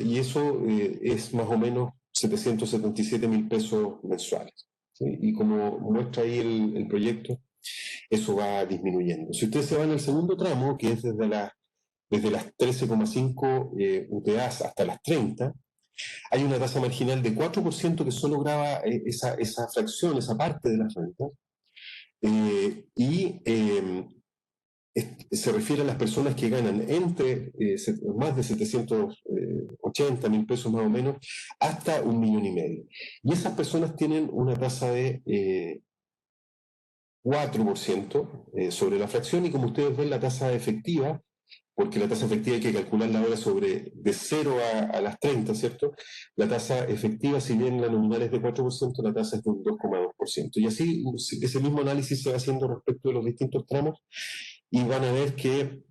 es más o menos 777.000 pesos mensuales. ¿Sí? Y como muestra ahí el proyecto, eso va disminuyendo. Si ustedes se van al segundo tramo, que es desde las 13,5 UTAs hasta las 30, hay una tasa marginal de 4% que solo graba esa fracción, esa parte de las rentas, y se refiere a las personas que ganan entre más de 780.000 pesos más o menos hasta 1,5 millones. Y esas personas tienen una tasa de 4% sobre la fracción y como ustedes ven la tasa efectiva, porque la tasa efectiva hay que calcularla ahora de 0 a las 30, ¿cierto? La tasa efectiva, si bien la nominal es de 4%, la tasa es de un 2,2%. Y así ese mismo análisis se va haciendo respecto de los distintos tramos y van a ver que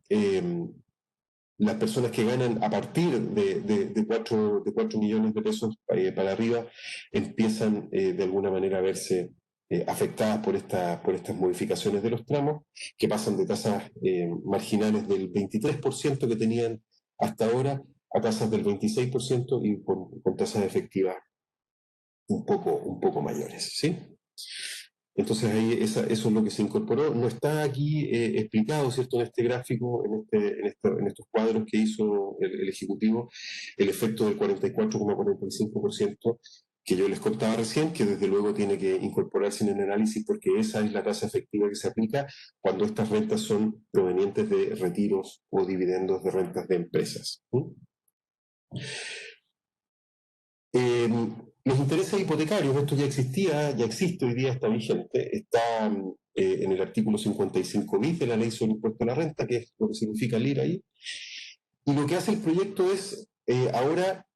las personas que ganan a partir de 4 millones de pesos para arriba empiezan de alguna manera a verse afectadas por estas modificaciones de los tramos, que pasan de tasas marginales del 23% que tenían hasta ahora a tasas del 26% y con tasas efectivas un poco mayores, ¿sí? Entonces ahí eso es lo que se incorporó. No está aquí explicado, ¿cierto?, en este gráfico, en estos cuadros que hizo el Ejecutivo, el efecto del 44,45% que yo les contaba recién, que desde luego tiene que incorporarse en el análisis porque esa es la tasa efectiva que se aplica cuando estas rentas son provenientes de retiros o dividendos de rentas de empresas. Los intereses hipotecarios, esto ya existía, ya existe, hoy día está vigente, está en el artículo 55 bis de la Ley sobre Impuesto a la Renta, que es lo que significa el IR ahí, y lo que hace el proyecto es ahora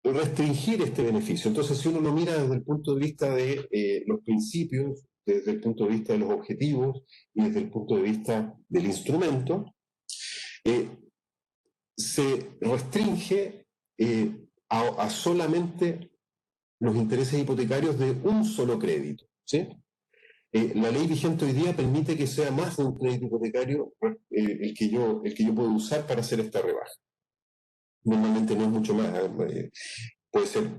restringir este beneficio. Entonces, si uno lo mira desde el punto de vista de los principios, desde el punto de vista de los objetivos y desde el punto de vista del instrumento, eh, se restringe a solamente los intereses hipotecarios de un solo crédito, ¿sí? La ley vigente hoy día permite que sea más de un crédito hipotecario el que yo puedo usar para hacer esta rebaja. Normalmente no es mucho más, puede ser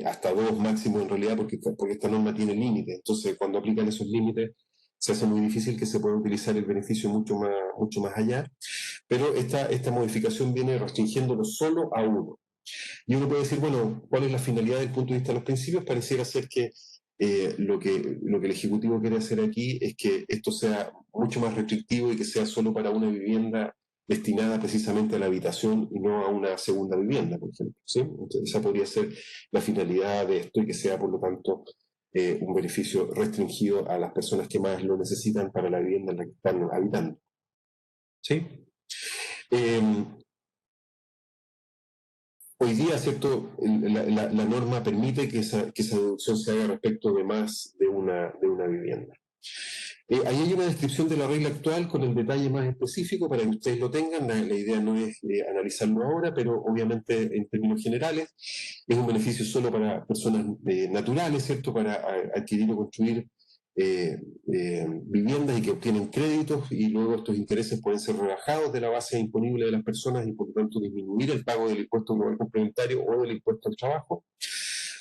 hasta dos máximo en realidad, porque esta norma tiene límites. Entonces, cuando aplican esos límites, se hace muy difícil que se pueda utilizar el beneficio mucho más allá. Pero esta modificación viene restringiéndolo solo a uno. Y uno puede decir, bueno, ¿cuál es la finalidad desde el punto de vista de los principios? Pareciera ser que lo que el Ejecutivo quiere hacer aquí es que esto sea mucho más restrictivo y que sea solo para una vivienda destinada precisamente a la habitación y no a una segunda vivienda, por ejemplo, ¿sí? Entonces, esa podría ser la finalidad de esto y que sea, por lo tanto, un beneficio restringido a las personas que más lo necesitan para la vivienda en la que están habitando. ¿Sí? Hoy día, ¿cierto? La norma permite que esa deducción se haga respecto de más de una vivienda. Ahí hay una descripción de la regla actual con el detalle más específico para que ustedes lo tengan. La idea no es analizarlo ahora, pero obviamente en términos generales es un beneficio solo para personas naturales, ¿cierto? Para adquirir o construir viviendas y que obtienen créditos y luego estos intereses pueden ser rebajados de la base imponible de las personas y por lo tanto disminuir el pago del impuesto global complementario o del impuesto al trabajo.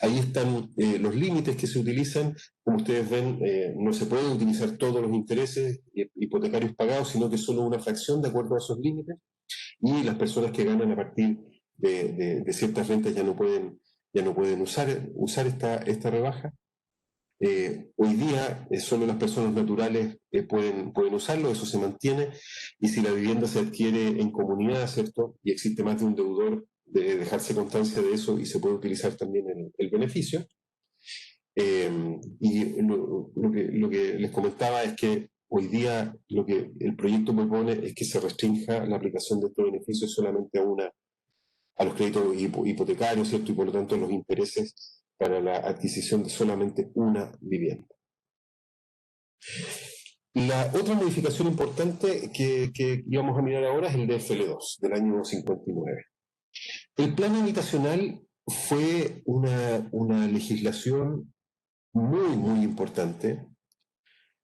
Ahí están los límites que se utilizan. Como ustedes ven, no se pueden utilizar todos los intereses hipotecarios pagados, sino que solo una fracción de acuerdo a esos límites. Y las personas que ganan a partir de ciertas rentas ya no pueden usar esta rebaja. Hoy día solo las personas naturales pueden usarlo, eso se mantiene, y si la vivienda se adquiere en comunidad, ¿cierto? Y existe más de un deudor, de dejarse constancia de eso y se puede utilizar también el beneficio. Y lo que les comentaba es que hoy día lo que el proyecto propone es que se restrinja la aplicación de este beneficio solamente a los créditos hipotecarios, ¿cierto? Y por lo tanto los intereses para la adquisición de solamente una vivienda. La otra modificación importante que íbamos a mirar ahora es el DFL2 del año 59. El plan habitacional fue una legislación muy importante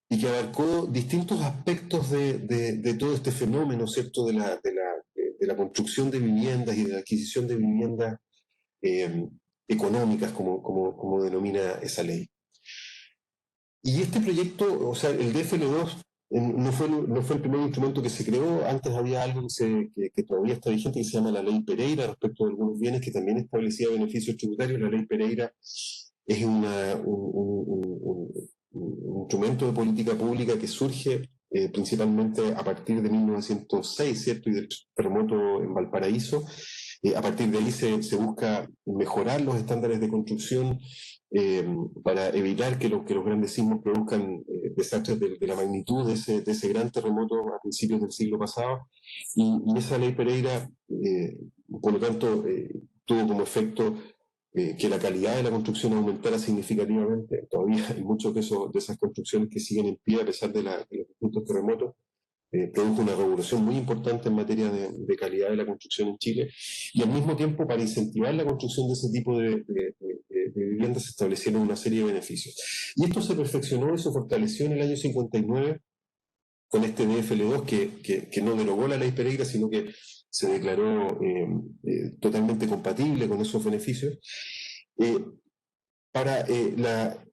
y que abarcó distintos aspectos de todo este fenómeno, ¿cierto?, de la construcción de viviendas y de la adquisición de viviendas económicas, como denomina esa ley. Y este proyecto, o sea, el DFL2 no fue el primer instrumento que se creó. Antes había algo que todavía está vigente, que se llama la Ley Pereira, respecto de algunos bienes, que también establecía beneficios tributarios. La Ley Pereira es un instrumento de política pública que surge principalmente a partir de 1906, ¿cierto? Y del terremoto en Valparaíso. A partir de ahí se busca mejorar los estándares de construcción para evitar que los grandes sismos produzcan desastres de la magnitud de ese gran terremoto a principios del siglo pasado. Y esa ley Pereira, por lo tanto, tuvo como efecto que la calidad de la construcción aumentara significativamente. Todavía hay muchos de esas construcciones que siguen en pie a pesar de los distintos terremotos. Produjo una revolución muy importante en materia de calidad de la construcción en Chile, y al mismo tiempo, para incentivar la construcción de ese tipo de viviendas, se establecieron una serie de beneficios. Y esto se perfeccionó y se fortaleció en el año 59 con este DFL2 que no derogó la ley Pereira, sino que se declaró totalmente compatible con esos beneficios. para la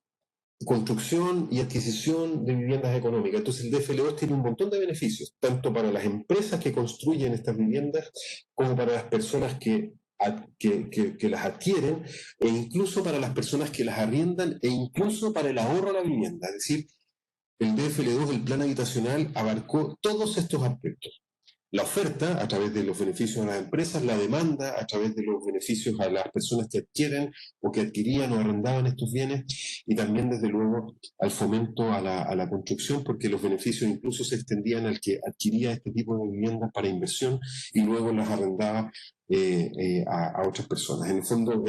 construcción y adquisición de viviendas económicas. Entonces el DFL2 tiene un montón de beneficios, tanto para las empresas que construyen estas viviendas como para las personas que las adquieren, e incluso para las personas que las arriendan, e incluso para el ahorro a la vivienda. Es decir, el DFL2, el plan habitacional, abarcó todos estos aspectos. La oferta a través de los beneficios a las empresas, la demanda a través de los beneficios a las personas que adquieren o que adquirían o arrendaban estos bienes, y también desde luego al fomento a la construcción, porque los beneficios incluso se extendían al que adquiría este tipo de viviendas para inversión y luego las arrendaba a otras personas. En el fondo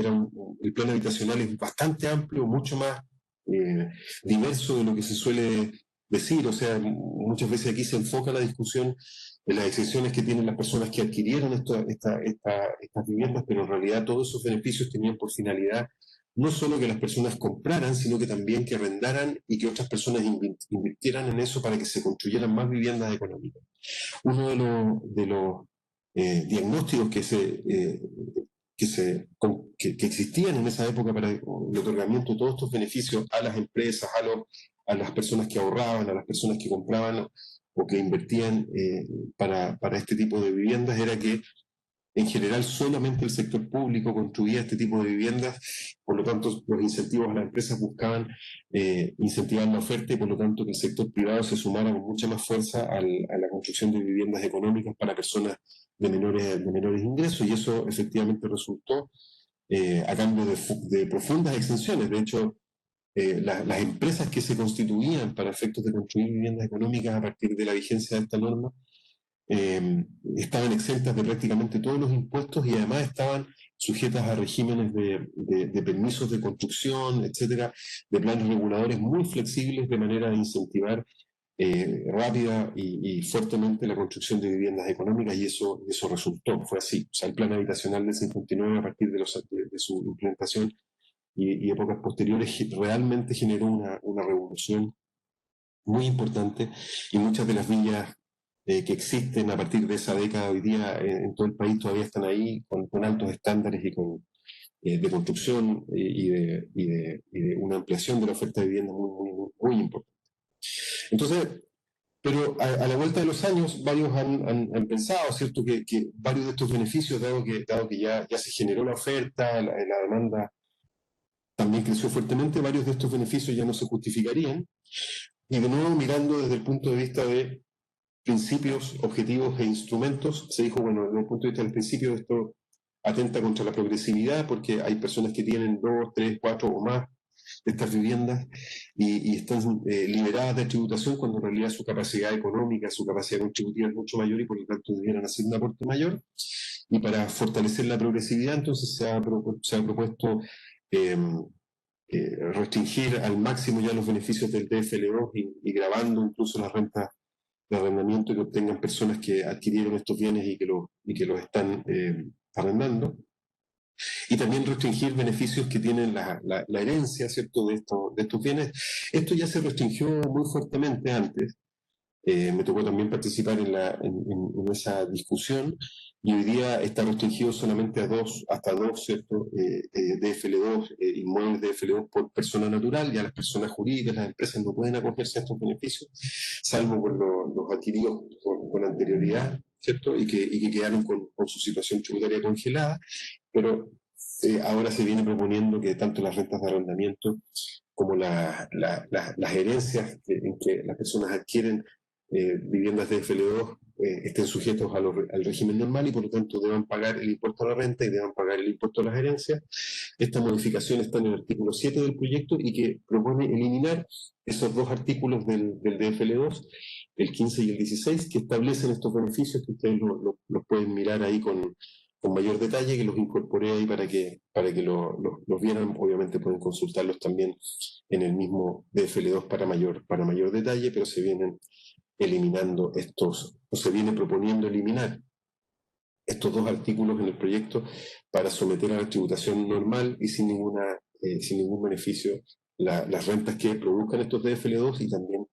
el plan habitacional es bastante amplio, mucho más diverso de lo que se suele decir. O sea, muchas veces aquí se enfoca la discusión de las excepciones que tienen las personas que adquirieron estas viviendas, pero en realidad todos esos beneficios tenían por finalidad no solo que las personas compraran, sino que también que arrendaran y que otras personas invirtieran en eso para que se construyeran más viviendas económicas. Uno de los diagnósticos que existían en esa época para el otorgamiento de todos estos beneficios a las empresas, a las personas que ahorraban, a las personas que compraban o que invertían para este tipo de viviendas, era que en general solamente el sector público construía este tipo de viviendas. Por lo tanto los incentivos a las empresas buscaban incentivar la oferta, y por lo tanto que el sector privado se sumara con mucha más fuerza a la construcción de viviendas económicas para personas de menores ingresos, y eso efectivamente resultó a cambio de profundas extensiones. De hecho, las empresas que se constituían para efectos de construir viviendas económicas a partir de la vigencia de esta norma estaban exentas de prácticamente todos los impuestos, y además estaban sujetas a regímenes de permisos de construcción, etcétera, de planes reguladores muy flexibles, de manera de incentivar rápida y fuertemente la construcción de viviendas económicas, y eso resultó, fue así. O sea, el plan habitacional del 59, a partir de su implementación y épocas posteriores, realmente generó una revolución muy importante, y muchas de las villas que existen a partir de esa década hoy día en todo el país todavía están ahí con altos estándares y de construcción y de una ampliación de la oferta de vivienda muy importante. Entonces, pero a la vuelta de los años, varios han pensado, ¿cierto?, que varios de estos beneficios, dado que ya se generó la oferta, la demanda también creció fuertemente, varios de estos beneficios ya no se justificarían. Y de nuevo, mirando desde el punto de vista de principios, objetivos e instrumentos, se dijo, bueno, desde el punto de vista del principio, esto atenta contra la progresividad, porque hay personas que tienen 2, 3, 4 o más de estas viviendas y están liberadas de tributación, cuando en realidad su capacidad económica, su capacidad contributiva es mucho mayor, y por lo tanto debieran hacer un aporte mayor. Y para fortalecer la progresividad, entonces se ha propuesto eh, restringir al máximo ya los beneficios del DFL2 y grabando incluso las rentas de arrendamiento que obtengan personas que adquirieron estos bienes y que los están arrendando. Y también restringir beneficios que tienen la herencia, ¿cierto?, de estos bienes. Esto ya se restringió muy fuertemente antes. Me tocó también participar en esa discusión, y hoy día está restringido solamente hasta dos, ¿cierto? DFL2, inmuebles DFL2 por persona natural, y a las personas jurídicas, las empresas no pueden acogerse a estos beneficios, salvo por los adquiridos con anterioridad, ¿cierto? Y que quedaron con su situación tributaria congelada, pero ahora se viene proponiendo que tanto las rentas de arrendamiento como las herencias en que las personas adquieren viviendas de FL2 estén sujetos al régimen normal, y por lo tanto deban pagar el impuesto a la renta y deban pagar el impuesto a las herencias. Esta modificación está en el artículo 7 del proyecto, y que propone eliminar esos dos artículos del DFL2, el 15 y el 16, que establecen estos beneficios, que ustedes los pueden mirar ahí con mayor detalle, que los incorporé ahí para que los vieran. Obviamente pueden consultarlos también en el mismo DFL2 para mayor detalle, pero se vienen eliminando o se viene proponiendo eliminar estos dos artículos en el proyecto para someter a la tributación normal y sin ningún beneficio las rentas que produzcan estos DFL2, y también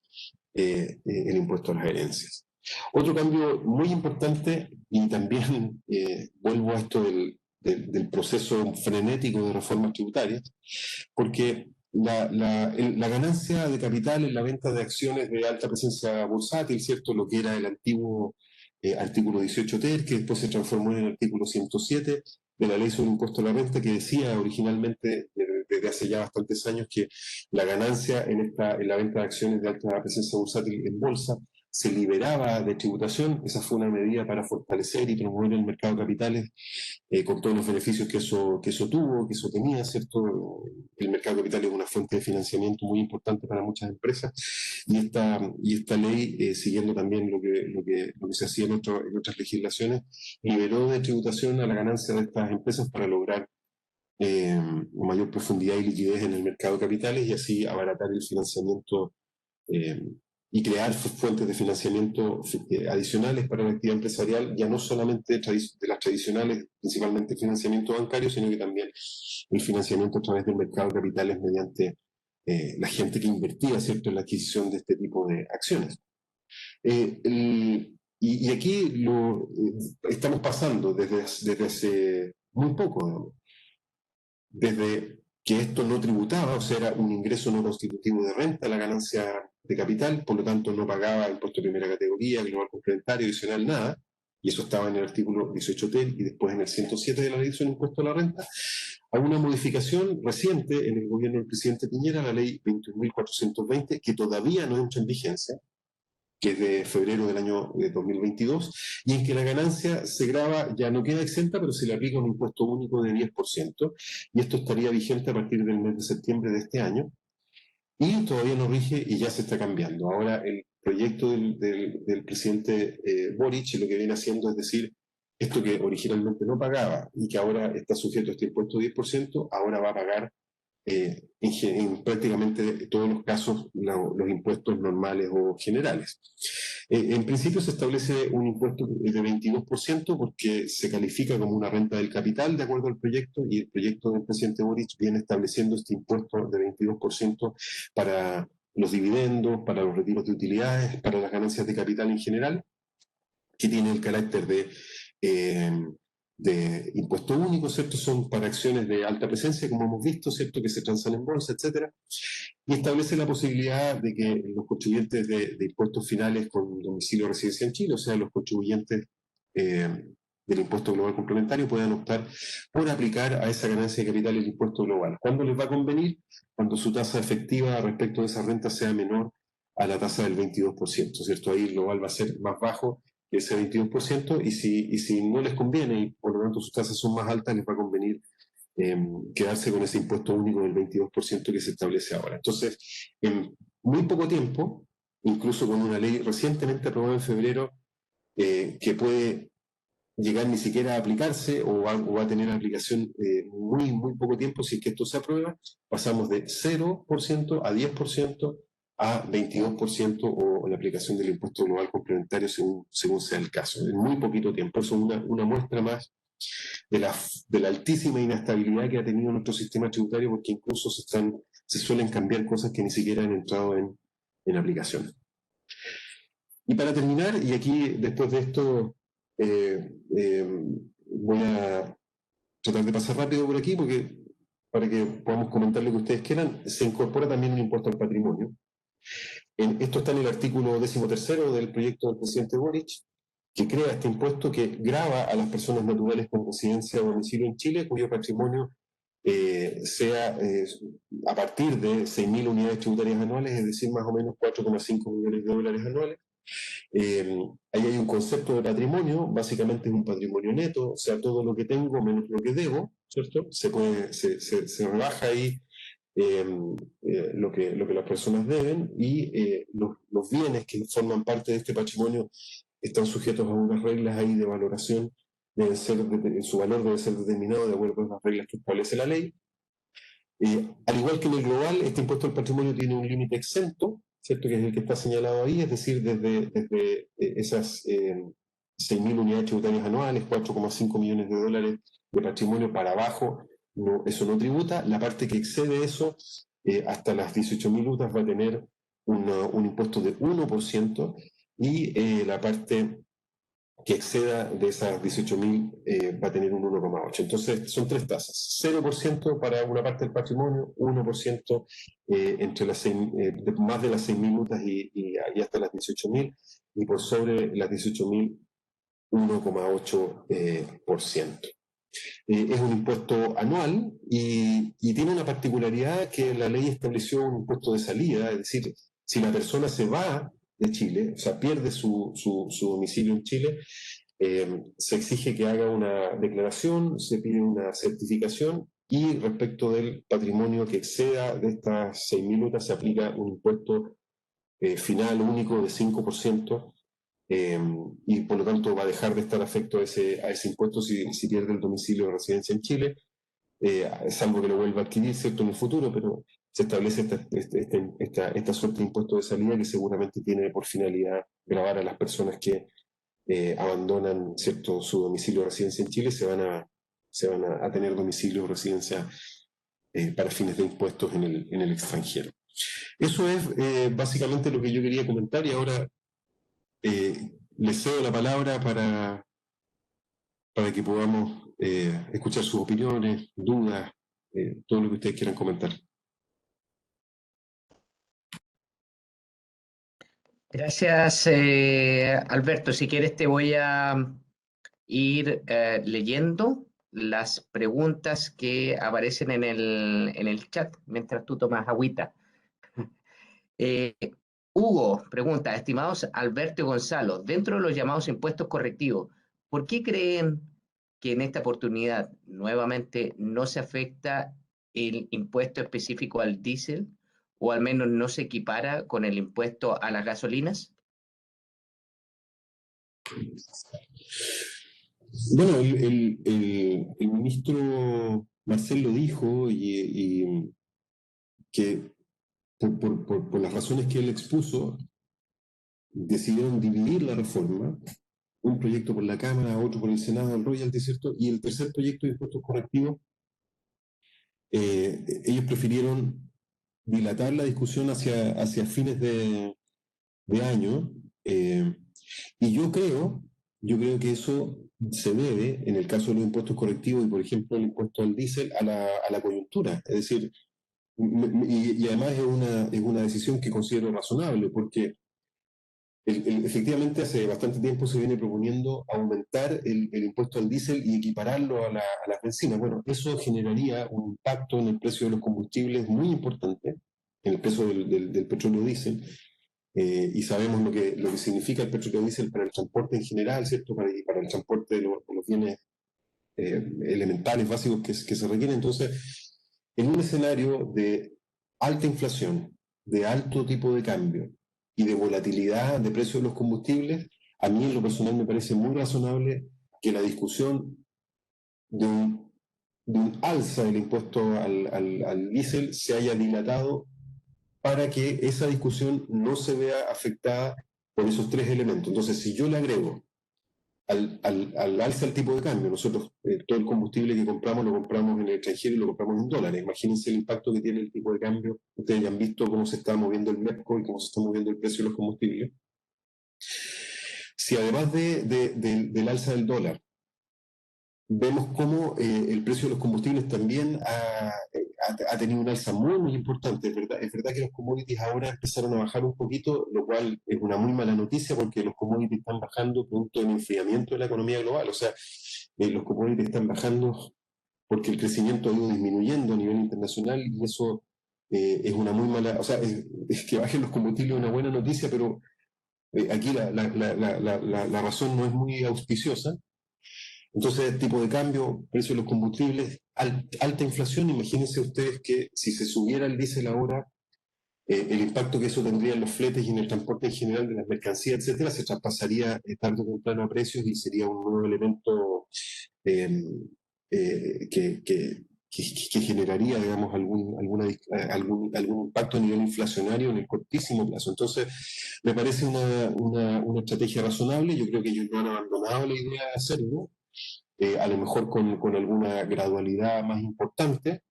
el impuesto a las herencias. Otro cambio muy importante, y también vuelvo a esto del proceso frenético de reformas tributarias, porque la ganancia de capital en la venta de acciones de alta presencia bursátil, ¿cierto? Lo que era el antiguo artículo 18 ter, que después se transformó en el artículo 107 de la ley sobre el impuesto a la renta, que decía originalmente, desde hace ya bastantes años, que la ganancia en la venta de acciones de alta presencia bursátil en bolsa se liberaba de tributación. Esa fue una medida para fortalecer y promover el mercado de capitales, con todos los beneficios que eso tuvo, que eso tenía, ¿cierto? El mercado de capital es una fuente de financiamiento muy importante para muchas empresas, y esta ley, siguiendo también lo que se hacía en otras legislaciones, liberó de tributación a la ganancia de estas empresas para lograr mayor profundidad y liquidez en el mercado de capitales, y así abaratar el financiamiento, eh, y crear fuentes de financiamiento adicionales para la actividad empresarial, ya no solamente de las tradicionales, principalmente financiamiento bancario, sino que también el financiamiento a través del mercado de capitales mediante la gente que invertía, ¿cierto?, en la adquisición de este tipo de acciones. Y aquí estamos pasando desde hace muy poco, digamos, desde que esto no tributaba, o sea, era un ingreso no constitutivo de renta, la ganancia de capital, por lo tanto no pagaba impuesto de primera categoría, global complementario, adicional, nada, y eso estaba en el artículo 18 ter y después en el 107 de la ley sobre impuesto a la renta, a una modificación reciente en el gobierno del presidente Piñera, la ley 21.420, que todavía no entra en vigencia, que es de febrero del año 2022, y en que la ganancia se grava, ya no queda exenta, pero se le aplica un impuesto único de 10%, y esto estaría vigente a partir del mes de septiembre de este año, y todavía no rige y ya se está cambiando. Ahora el proyecto del presidente Boric lo que viene haciendo es decir, esto que originalmente no pagaba y que ahora está sujeto a este impuesto 10%, ahora va a pagar en prácticamente todos los casos los impuestos normales o generales. En principio se establece un impuesto de 22% porque se califica como una renta del capital de acuerdo al proyecto, y el proyecto del presidente Boric viene estableciendo este impuesto de 22% para los dividendos, para los retiros de utilidades, para las ganancias de capital en general, que tiene el carácter eh, de impuesto único, ¿cierto? Son para acciones de alta presencia, como hemos visto, ¿cierto?, que se transan en bolsa, etcétera, y establece la posibilidad de que los contribuyentes de impuestos finales con domicilio o residencia en Chile, o sea, los contribuyentes del impuesto global complementario, puedan optar por aplicar a esa ganancia de capital el impuesto global. ¿Cuándo les va a convenir? Cuando su tasa efectiva respecto de esa renta sea menor a la tasa del 22%, ¿cierto? Ahí el global va a ser más bajo que ese 22%, y si no les conviene y por lo tanto sus tasas son más altas, les va a convenir quedarse con ese impuesto único del 22% que se establece ahora. Entonces, en muy poco tiempo, incluso con una ley recientemente aprobada en febrero, que puede llegar ni siquiera a aplicarse o va a tener aplicación muy poco tiempo, si es que esto se aprueba, pasamos de 0% a 10% a 22% o la aplicación del impuesto global complementario según sea el caso, en muy poquito tiempo. Eso es una muestra más de la altísima inestabilidad que ha tenido nuestro sistema tributario, porque incluso se suelen cambiar cosas que ni siquiera han entrado en aplicación. Y para terminar, y aquí después de esto voy a tratar de pasar rápido por aquí para que podamos comentar lo que ustedes quieran, se incorpora también un impuesto al patrimonio. Esto está en el artículo 13º del proyecto del presidente Boric, que crea este impuesto que grava a las personas naturales con residencia o domicilio en Chile, cuyo patrimonio sea a partir de 6.000 unidades tributarias anuales, es decir, más o menos 4,5 millones de dólares anuales. Ahí hay un concepto de patrimonio, básicamente es un patrimonio neto, o sea, todo lo que tengo menos lo que debo, ¿cierto? Se rebaja ahí lo que las personas deben, y los bienes que forman parte de este patrimonio están sujetos a unas reglas ahí de valoración, su valor debe ser determinado de acuerdo a las reglas que establece la ley. Al igual que en el global, este impuesto al patrimonio tiene un límite exento, ¿cierto?, que es el que está señalado ahí, es decir, desde esas 6.000 unidades tributarias anuales, 4,5 millones de dólares de patrimonio para abajo, eso no tributa. La parte que excede eso, hasta las 18.000 UTAS, va a tener un impuesto de 1%, y la parte que exceda de esas 18.000 va a tener un 1,8. Entonces, son tres tasas. 0% para una parte del patrimonio, 1% entre más de las 6.000 multas y hasta las 18.000, y por sobre las 18.000, 1,8%. Es un impuesto anual y tiene una particularidad que la ley estableció un impuesto de salida, es decir, si la persona se va de Chile, o sea, pierde su domicilio en Chile, se exige que haga una declaración, se pide una certificación y respecto del patrimonio que exceda de estas 6.000 lucas se aplica un impuesto final único de 5%. Y por lo tanto va a dejar de estar afecto a ese impuesto si pierde el domicilio de residencia en Chile, salvo que lo vuelva a adquirir, ¿cierto?, en el futuro, pero se establece esta suerte de impuesto de salida que seguramente tiene por finalidad gravar a las personas que abandonan, ¿cierto?, su domicilio de residencia en Chile, se van a tener domicilio o residencia para fines de impuestos en el extranjero. Eso es básicamente lo que yo quería comentar, y ahora les cedo la palabra para que podamos escuchar sus opiniones, dudas, todo lo que ustedes quieran comentar. Gracias, Alberto. Si quieres te voy a ir leyendo las preguntas que aparecen en el chat mientras tú tomas agüita. Hugo pregunta, estimados Alberto y Gonzalo, dentro de los llamados impuestos correctivos, ¿por qué creen que en esta oportunidad nuevamente no se afecta el impuesto específico al diésel o al menos no se equipara con el impuesto a las gasolinas? Bueno, el ministro Marcel lo dijo y que por las razones que él expuso, decidieron dividir la reforma, un proyecto por la Cámara, otro por el Senado, el Royalty, ¿cierto? Y el tercer proyecto de impuestos correctivos, ellos prefirieron dilatar la discusión hacia fines de año, y yo creo que eso se debe, en el caso de los impuestos correctivos y por ejemplo el impuesto al diésel, a la coyuntura. Es decir, y además es una decisión que considero razonable, porque efectivamente hace bastante tiempo se viene proponiendo aumentar el impuesto al diésel y equipararlo a las bencinas. Bueno, eso generaría un impacto en el precio de los combustibles muy importante, en el precio del petróleo diésel, y sabemos lo que significa el petróleo diésel para el transporte en general, ¿cierto? Para el transporte de los bienes elementales, básicos que se requieren. Entonces, en un escenario de alta inflación, de alto tipo de cambio y de volatilidad de precios de los combustibles, a mí en lo personal me parece muy razonable que la discusión de un alza del impuesto al diésel se haya dilatado para que esa discusión no se vea afectada por esos tres elementos. Entonces, si yo le agrego al alza el tipo de cambio, nosotros todo el combustible que compramos lo compramos en el extranjero y lo compramos en dólares. Imagínense el impacto que tiene el tipo de cambio. Ustedes ya han visto cómo se está moviendo el MEPCO y cómo se está moviendo el precio de los combustibles. Si además del alza del dólar, vemos cómo el precio de los combustibles también ha tenido un alza muy, muy importante. Es verdad que los commodities ahora empezaron a bajar un poquito, lo cual es una muy mala noticia porque los commodities están bajando producto del enfriamiento de la economía global. O sea, los commodities están bajando porque el crecimiento ha ido disminuyendo a nivel internacional, y eso es una muy mala... O sea, es que bajen los combustibles es una buena noticia, pero aquí la razón no es muy auspiciosa. Entonces, tipo de cambio, precio de los combustibles, alta inflación. Imagínense ustedes que si se subiera el diésel ahora, el impacto que eso tendría en los fletes y en el transporte en general de las mercancías, etcétera, se traspasaría tarde o temprano a precios y sería un nuevo elemento que generaría, digamos, algún impacto a nivel inflacionario en el cortísimo plazo. Entonces, me parece una estrategia razonable. Yo creo que ellos no han abandonado la idea de hacerlo, a lo mejor con alguna gradualidad más importante,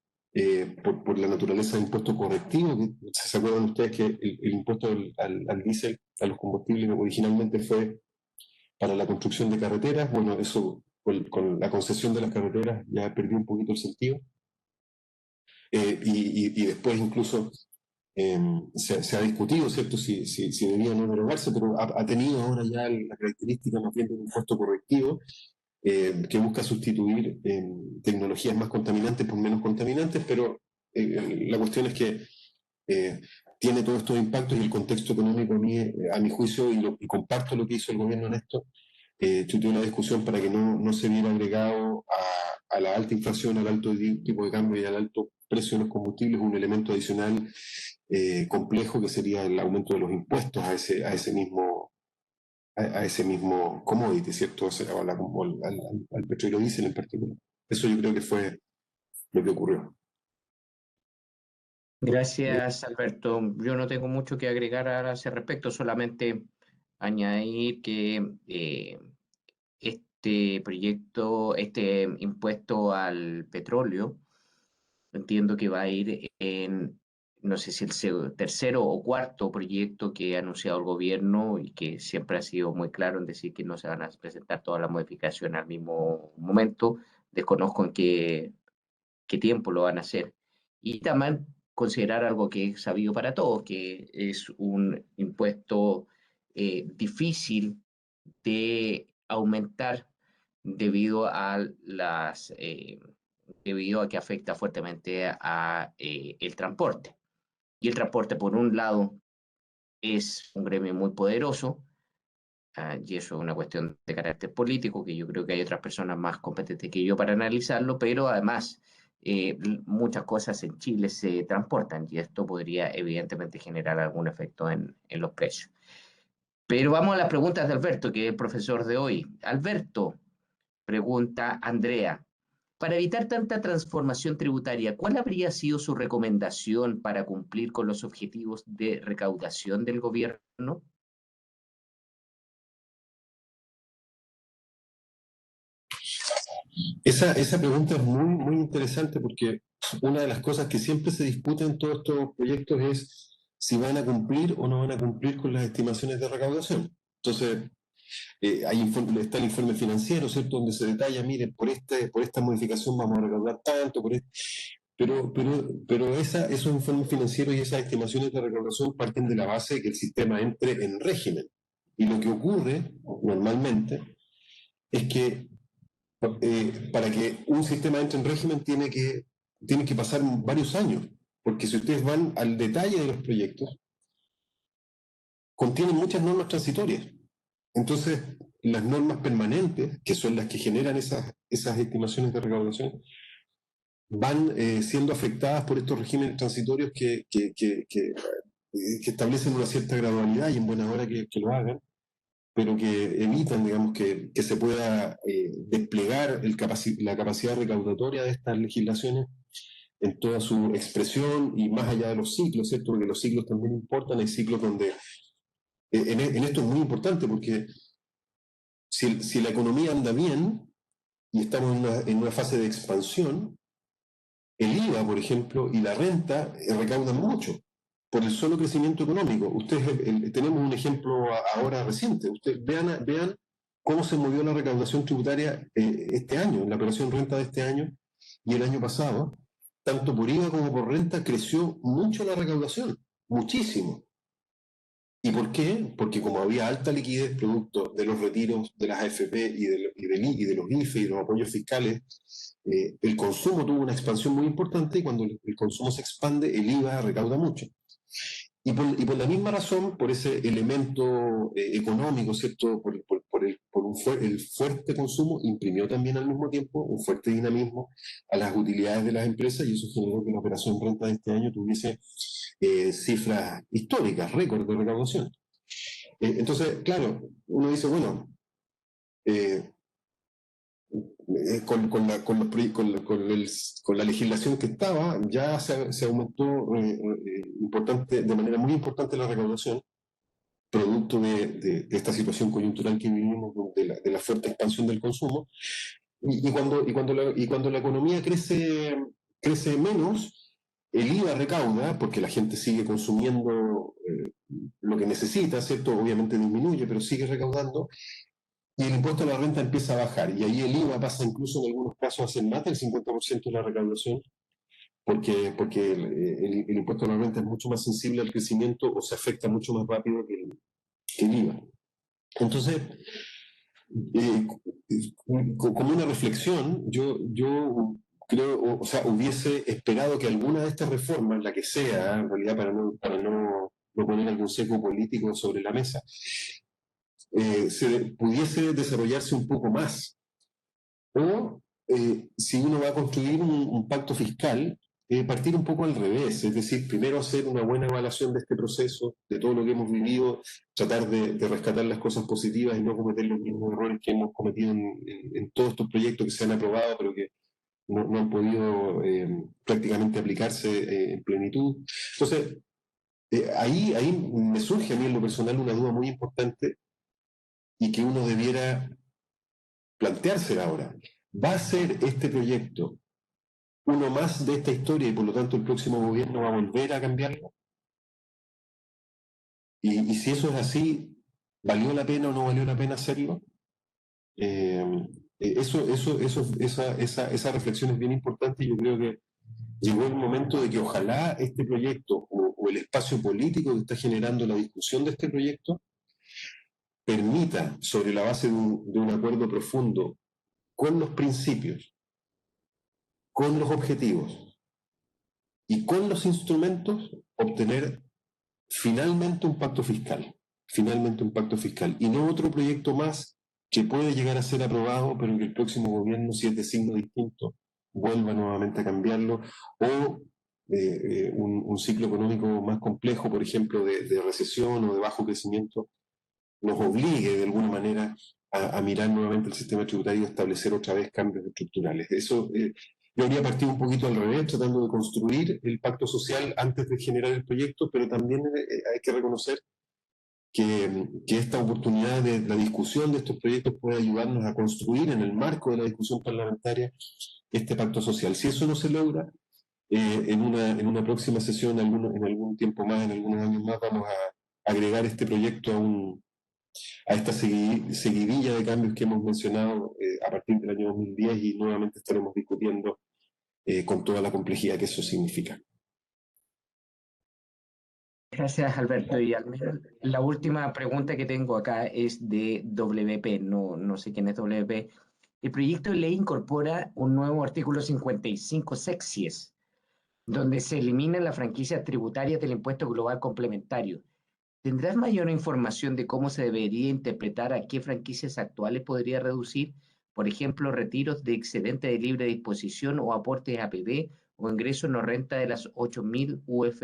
por la naturaleza del impuesto correctivo. ¿Se acuerdan ustedes que el impuesto al diésel, a los combustibles, originalmente fue para la construcción de carreteras. Bueno, eso con la concesión de las carreteras ya perdió un poquito el sentido. Y después incluso se ha discutido, ¿cierto?, si debía o no derogarse, pero ha tenido ahora ya la característica más bien de un impuesto correctivo que busca sustituir tecnologías más contaminantes por menos contaminantes, pero la cuestión es que tiene todos estos impactos y el contexto económico a mi juicio, y comparto lo que hizo el gobierno en esto, tuve una discusión para que no se viera agregado a la alta inflación, al alto tipo de cambio y al alto precio de los combustibles un elemento adicional complejo que sería el aumento de los impuestos a ese mismo commodity, ¿cierto? Al petróleo diésel en particular. Eso yo creo que fue lo que ocurrió. Gracias, Alberto. Yo no tengo mucho que agregar a ese respecto, solamente añadir que este proyecto, este impuesto al petróleo, entiendo que va a ir en, no sé si el tercero o cuarto proyecto que ha anunciado el gobierno y que siempre ha sido muy claro en decir que no se van a presentar todas las modificaciones al mismo momento. Desconozco en qué tiempo lo van a hacer. Y también considerar algo que es sabido para todos, que es un impuesto difícil de aumentar debido a debido a que afecta fuertemente a el transporte. Y el transporte, por un lado, es un gremio muy poderoso, y eso es una cuestión de carácter político, que yo creo que hay otras personas más competentes que yo para analizarlo, pero además muchas cosas en Chile se transportan y esto podría evidentemente generar algún efecto en los precios. Pero vamos a las preguntas de Alberto, que es el profesor de hoy. Alberto, pregunta Andrea, para evitar tanta transformación tributaria, ¿cuál habría sido su recomendación para cumplir con los objetivos de recaudación del gobierno? Esa pregunta es muy, muy interesante porque una de las cosas que siempre se discute en todos estos proyectos es si van a cumplir o no van a cumplir con las estimaciones de recaudación. Entonces, está el informe financiero, ¿cierto?, donde se detalla, miren, por esta modificación vamos a recaudar tanto, pero esos informes financieros y esas estimaciones de recaudación parten de la base de que el sistema entre en régimen. Y lo que ocurre normalmente es que para que un sistema entre en régimen tiene que pasar varios años, porque si ustedes van al detalle de los proyectos, contienen muchas normas transitorias. Entonces, las normas permanentes, que son las que generan esas estimaciones de recaudación, van siendo afectadas por estos regímenes transitorios que establecen una cierta gradualidad y en buena hora que lo hagan, pero que evitan, digamos, que se pueda desplegar la capacidad recaudatoria de estas legislaciones en toda su expresión y más allá de los ciclos, ¿cierto? Porque los ciclos también importan, hay ciclos donde... en esto es muy importante porque si la economía anda bien y estamos en una fase de expansión, el IVA, por ejemplo, y la renta recaudan mucho por el solo crecimiento económico. Ustedes, tenemos un ejemplo ahora reciente. Ustedes vean cómo se movió la recaudación tributaria este año, la operación renta de este año y el año pasado. Tanto por IVA como por renta creció mucho la recaudación, muchísimo. ¿Y por qué? Porque como había alta liquidez producto de los retiros de las AFP y de los IFE y de los apoyos fiscales, el consumo tuvo una expansión muy importante y cuando el consumo se expande, el IVA recauda mucho. Y por la misma razón, por ese elemento económico, ¿cierto? El fuerte consumo, imprimió también al mismo tiempo un fuerte dinamismo a las utilidades de las empresas y eso generó que la operación renta de este año tuviese cifras históricas, récord de recaudación. Entonces, claro, uno dice, bueno, con la legislación que estaba, ya se aumentó de manera muy importante la recaudación, producto de esta situación coyuntural que vivimos, de la fuerte expansión del consumo, y cuando la economía crece menos, el IVA recauda, porque la gente sigue consumiendo lo que necesita, ¿cierto? Obviamente disminuye, pero sigue recaudando, y el impuesto a la renta empieza a bajar. Y ahí el IVA pasa incluso en algunos casos a ser más del 50% de la recaudación, porque el impuesto a la renta es mucho más sensible al crecimiento o se afecta mucho más rápido que el IVA. Entonces, como una reflexión, yo creo, o sea, hubiese esperado que alguna de estas reformas, la que sea, en realidad para no poner algún seco político sobre la mesa, se pudiese desarrollarse un poco más. O si uno va a construir un pacto fiscal, partir un poco al revés, es decir, primero hacer una buena evaluación de este proceso, de todo lo que hemos vivido, tratar de rescatar las cosas positivas y no cometer los mismos errores que hemos cometido en todos estos proyectos que se han aprobado, pero que no han podido prácticamente aplicarse en plenitud. Entonces, ahí me surge a mí en lo personal una duda muy importante y que uno debiera planteársela ahora. ¿Va a ser este proyecto uno más de esta historia y por lo tanto el próximo gobierno va a volver a cambiarlo? Y si eso es así, ¿valió la pena o no valió la pena hacerlo? Esa reflexión es bien importante y yo creo que llegó el momento de que ojalá este proyecto o el espacio político que está generando la discusión de este proyecto permita, sobre la base de un acuerdo profundo con los principios, con los objetivos y con los instrumentos, obtener finalmente un pacto fiscal, y no otro proyecto más que puede llegar a ser aprobado, pero que el próximo gobierno, si es de signo distinto, vuelva nuevamente a cambiarlo, o un ciclo económico más complejo, por ejemplo, de recesión o de bajo crecimiento, nos obligue de alguna manera a mirar nuevamente el sistema tributario y establecer otra vez cambios estructurales. Eso, yo habría partido un poquito al revés, tratando de construir el pacto social antes de generar el proyecto, pero también hay que reconocer que esta oportunidad de la discusión de estos proyectos puede ayudarnos a construir en el marco de la discusión parlamentaria este pacto social. Si eso no se logra, en una próxima sesión, en algún tiempo más, en algunos años más, vamos a agregar este proyecto a esta seguidilla de cambios que hemos mencionado a partir del año 2010 y nuevamente estaremos discutiendo con toda la complejidad que eso significa. Gracias, Alberto. Y la última pregunta que tengo acá es de WP, no sé quién es WP. El proyecto de ley incorpora un nuevo artículo 55 sexies, donde se eliminan las franquicias tributarias del impuesto global complementario. ¿Tendrás mayor información de cómo se debería interpretar a qué franquicias actuales podría reducir? Por ejemplo, retiros de excedente de libre disposición o aportes a APB o ingresos no renta de las 8.000 UF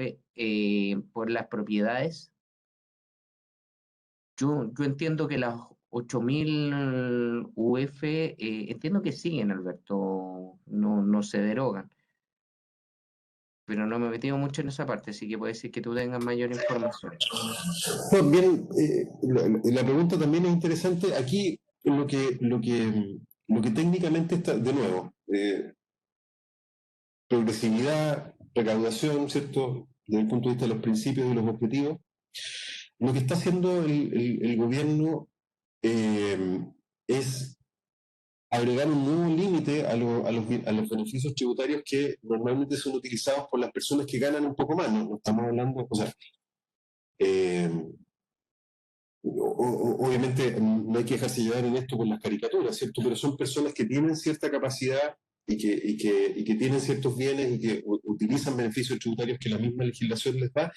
por las propiedades. Yo entiendo que las 8.000 UF, entiendo que siguen, Alberto, no se derogan, pero no me he metido mucho en esa parte, así que puede ser que tú tengas mayor información. Pues bien, la pregunta también es interesante. Aquí lo que técnicamente está, de nuevo, progresividad, recaudación, ¿cierto? Desde el punto de vista de los principios y los objetivos, lo que está haciendo el gobierno es agregar un nuevo límite a los beneficios tributarios que normalmente son utilizados por las personas que ganan un poco más. No estamos hablando, o sea, eh, obviamente no hay que dejarse llevar en esto por las caricaturas, ¿cierto? Pero son personas que tienen cierta capacidad y que tienen ciertos bienes y que utilizan beneficios tributarios que la misma legislación les da.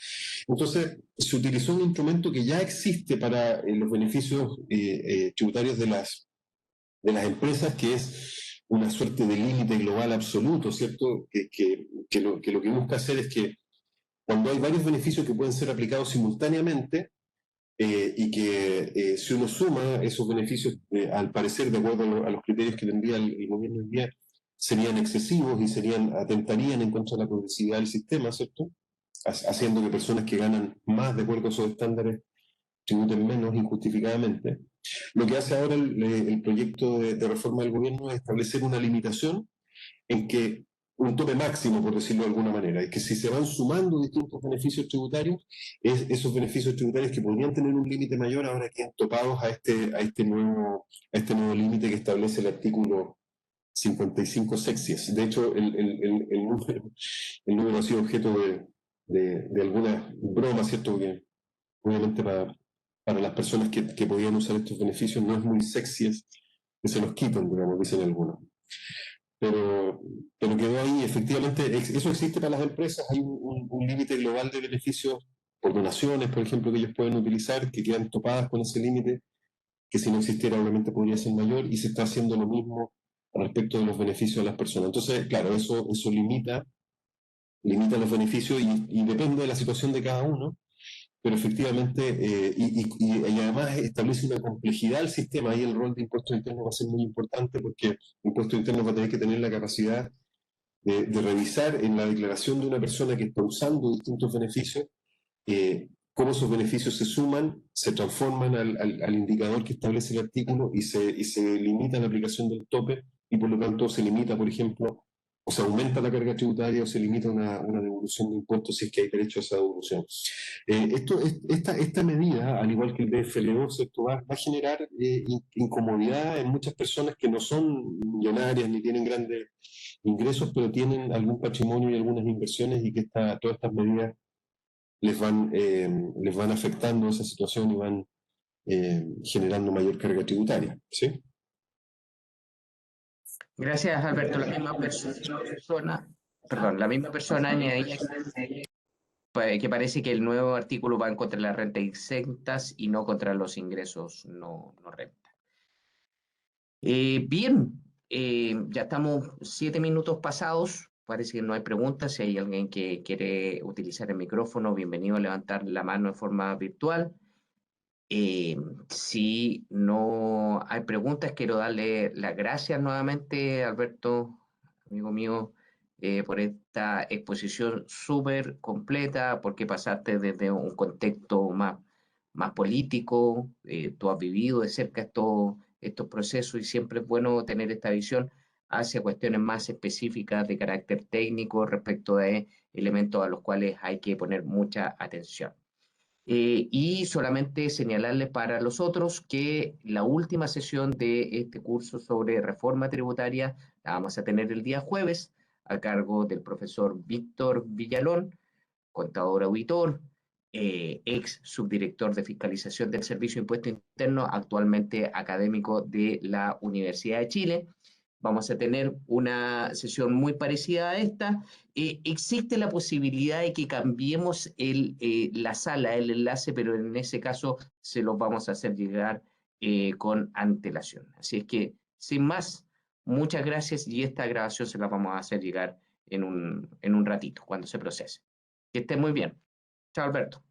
Entonces, se utilizó un instrumento que ya existe para los beneficios tributarios de las empresas, que es una suerte de límite global absoluto, ¿cierto? Que lo que busca hacer es que cuando hay varios beneficios que pueden ser aplicados simultáneamente, y que si uno suma esos beneficios, al parecer, de acuerdo a los criterios que tendría el gobierno hoy día, serían excesivos y atentarían en contra de la progresividad del sistema, ¿cierto? Haciendo que personas que ganan más de acuerdo a esos estándares tributen menos injustificadamente. Lo que hace ahora el proyecto de reforma del gobierno es establecer una limitación en que un tope máximo, por decirlo de alguna manera, es que si se van sumando distintos beneficios tributarios, esos beneficios tributarios que podrían tener un límite mayor ahora quedan topados a este nuevo límite que establece el artículo 55 sexies. De hecho, el número ha sido objeto de algunas bromas, ¿cierto? Que obviamente para las personas que podían usar estos beneficios no es muy sexy que se los quitan, digamos, dicen algunos. Pero quedó ahí, efectivamente, eso existe para las empresas, hay un límite global de beneficios por donaciones, por ejemplo, que ellos pueden utilizar, que quedan topadas con ese límite, que si no existiera obviamente podría ser mayor, y se está haciendo lo mismo respecto de los beneficios de las personas. Entonces, claro, eso limita los beneficios y depende de la situación de cada uno, pero efectivamente, y además establece una complejidad del sistema, y el rol de impuestos internos va a ser muy importante porque impuestos internos va a tener que tener la capacidad de revisar en la declaración de una persona que está usando distintos beneficios, cómo esos beneficios se suman, se transforman al indicador que establece el artículo y se limita la aplicación del tope y por lo tanto se limita, por ejemplo, o se aumenta la carga tributaria o se limita una devolución de impuestos si es que hay derecho a esa devolución. Esta medida, al igual que el DFL2, va a generar incomodidad en muchas personas que no son millonarias ni tienen grandes ingresos, pero tienen algún patrimonio y algunas inversiones y que todas estas medidas les van afectando esa situación y van generando mayor carga tributaria. ¿Sí? Gracias, Alberto. La misma persona añadía que parece que el nuevo artículo va en contra de las rentas exentas y no contra los ingresos no renta. Bien, ya estamos 7 minutos pasados. Parece que no hay preguntas. Si hay alguien que quiere utilizar el micrófono, bienvenido a levantar la mano en forma virtual. Si no hay preguntas, quiero darle las gracias nuevamente, Alberto, amigo mío, por esta exposición súper completa, porque pasaste desde un contexto más político, tú has vivido de cerca estos procesos y siempre es bueno tener esta visión hacia cuestiones más específicas de carácter técnico respecto de elementos a los cuales hay que poner mucha atención. Y solamente señalarles para los otros que la última sesión de este curso sobre reforma tributaria la vamos a tener el día jueves a cargo del profesor Víctor Villalón, contador auditor, ex subdirector de fiscalización del Servicio de Impuesto Interno, actualmente académico de la Universidad de Chile. Vamos a tener una sesión muy parecida a esta. Existe la posibilidad de que cambiemos la sala, el enlace, pero en ese caso se los vamos a hacer llegar con antelación. Así es que, sin más, muchas gracias y esta grabación se la vamos a hacer llegar en un ratito, cuando se procese. Que esté muy bien. Chao, Alberto.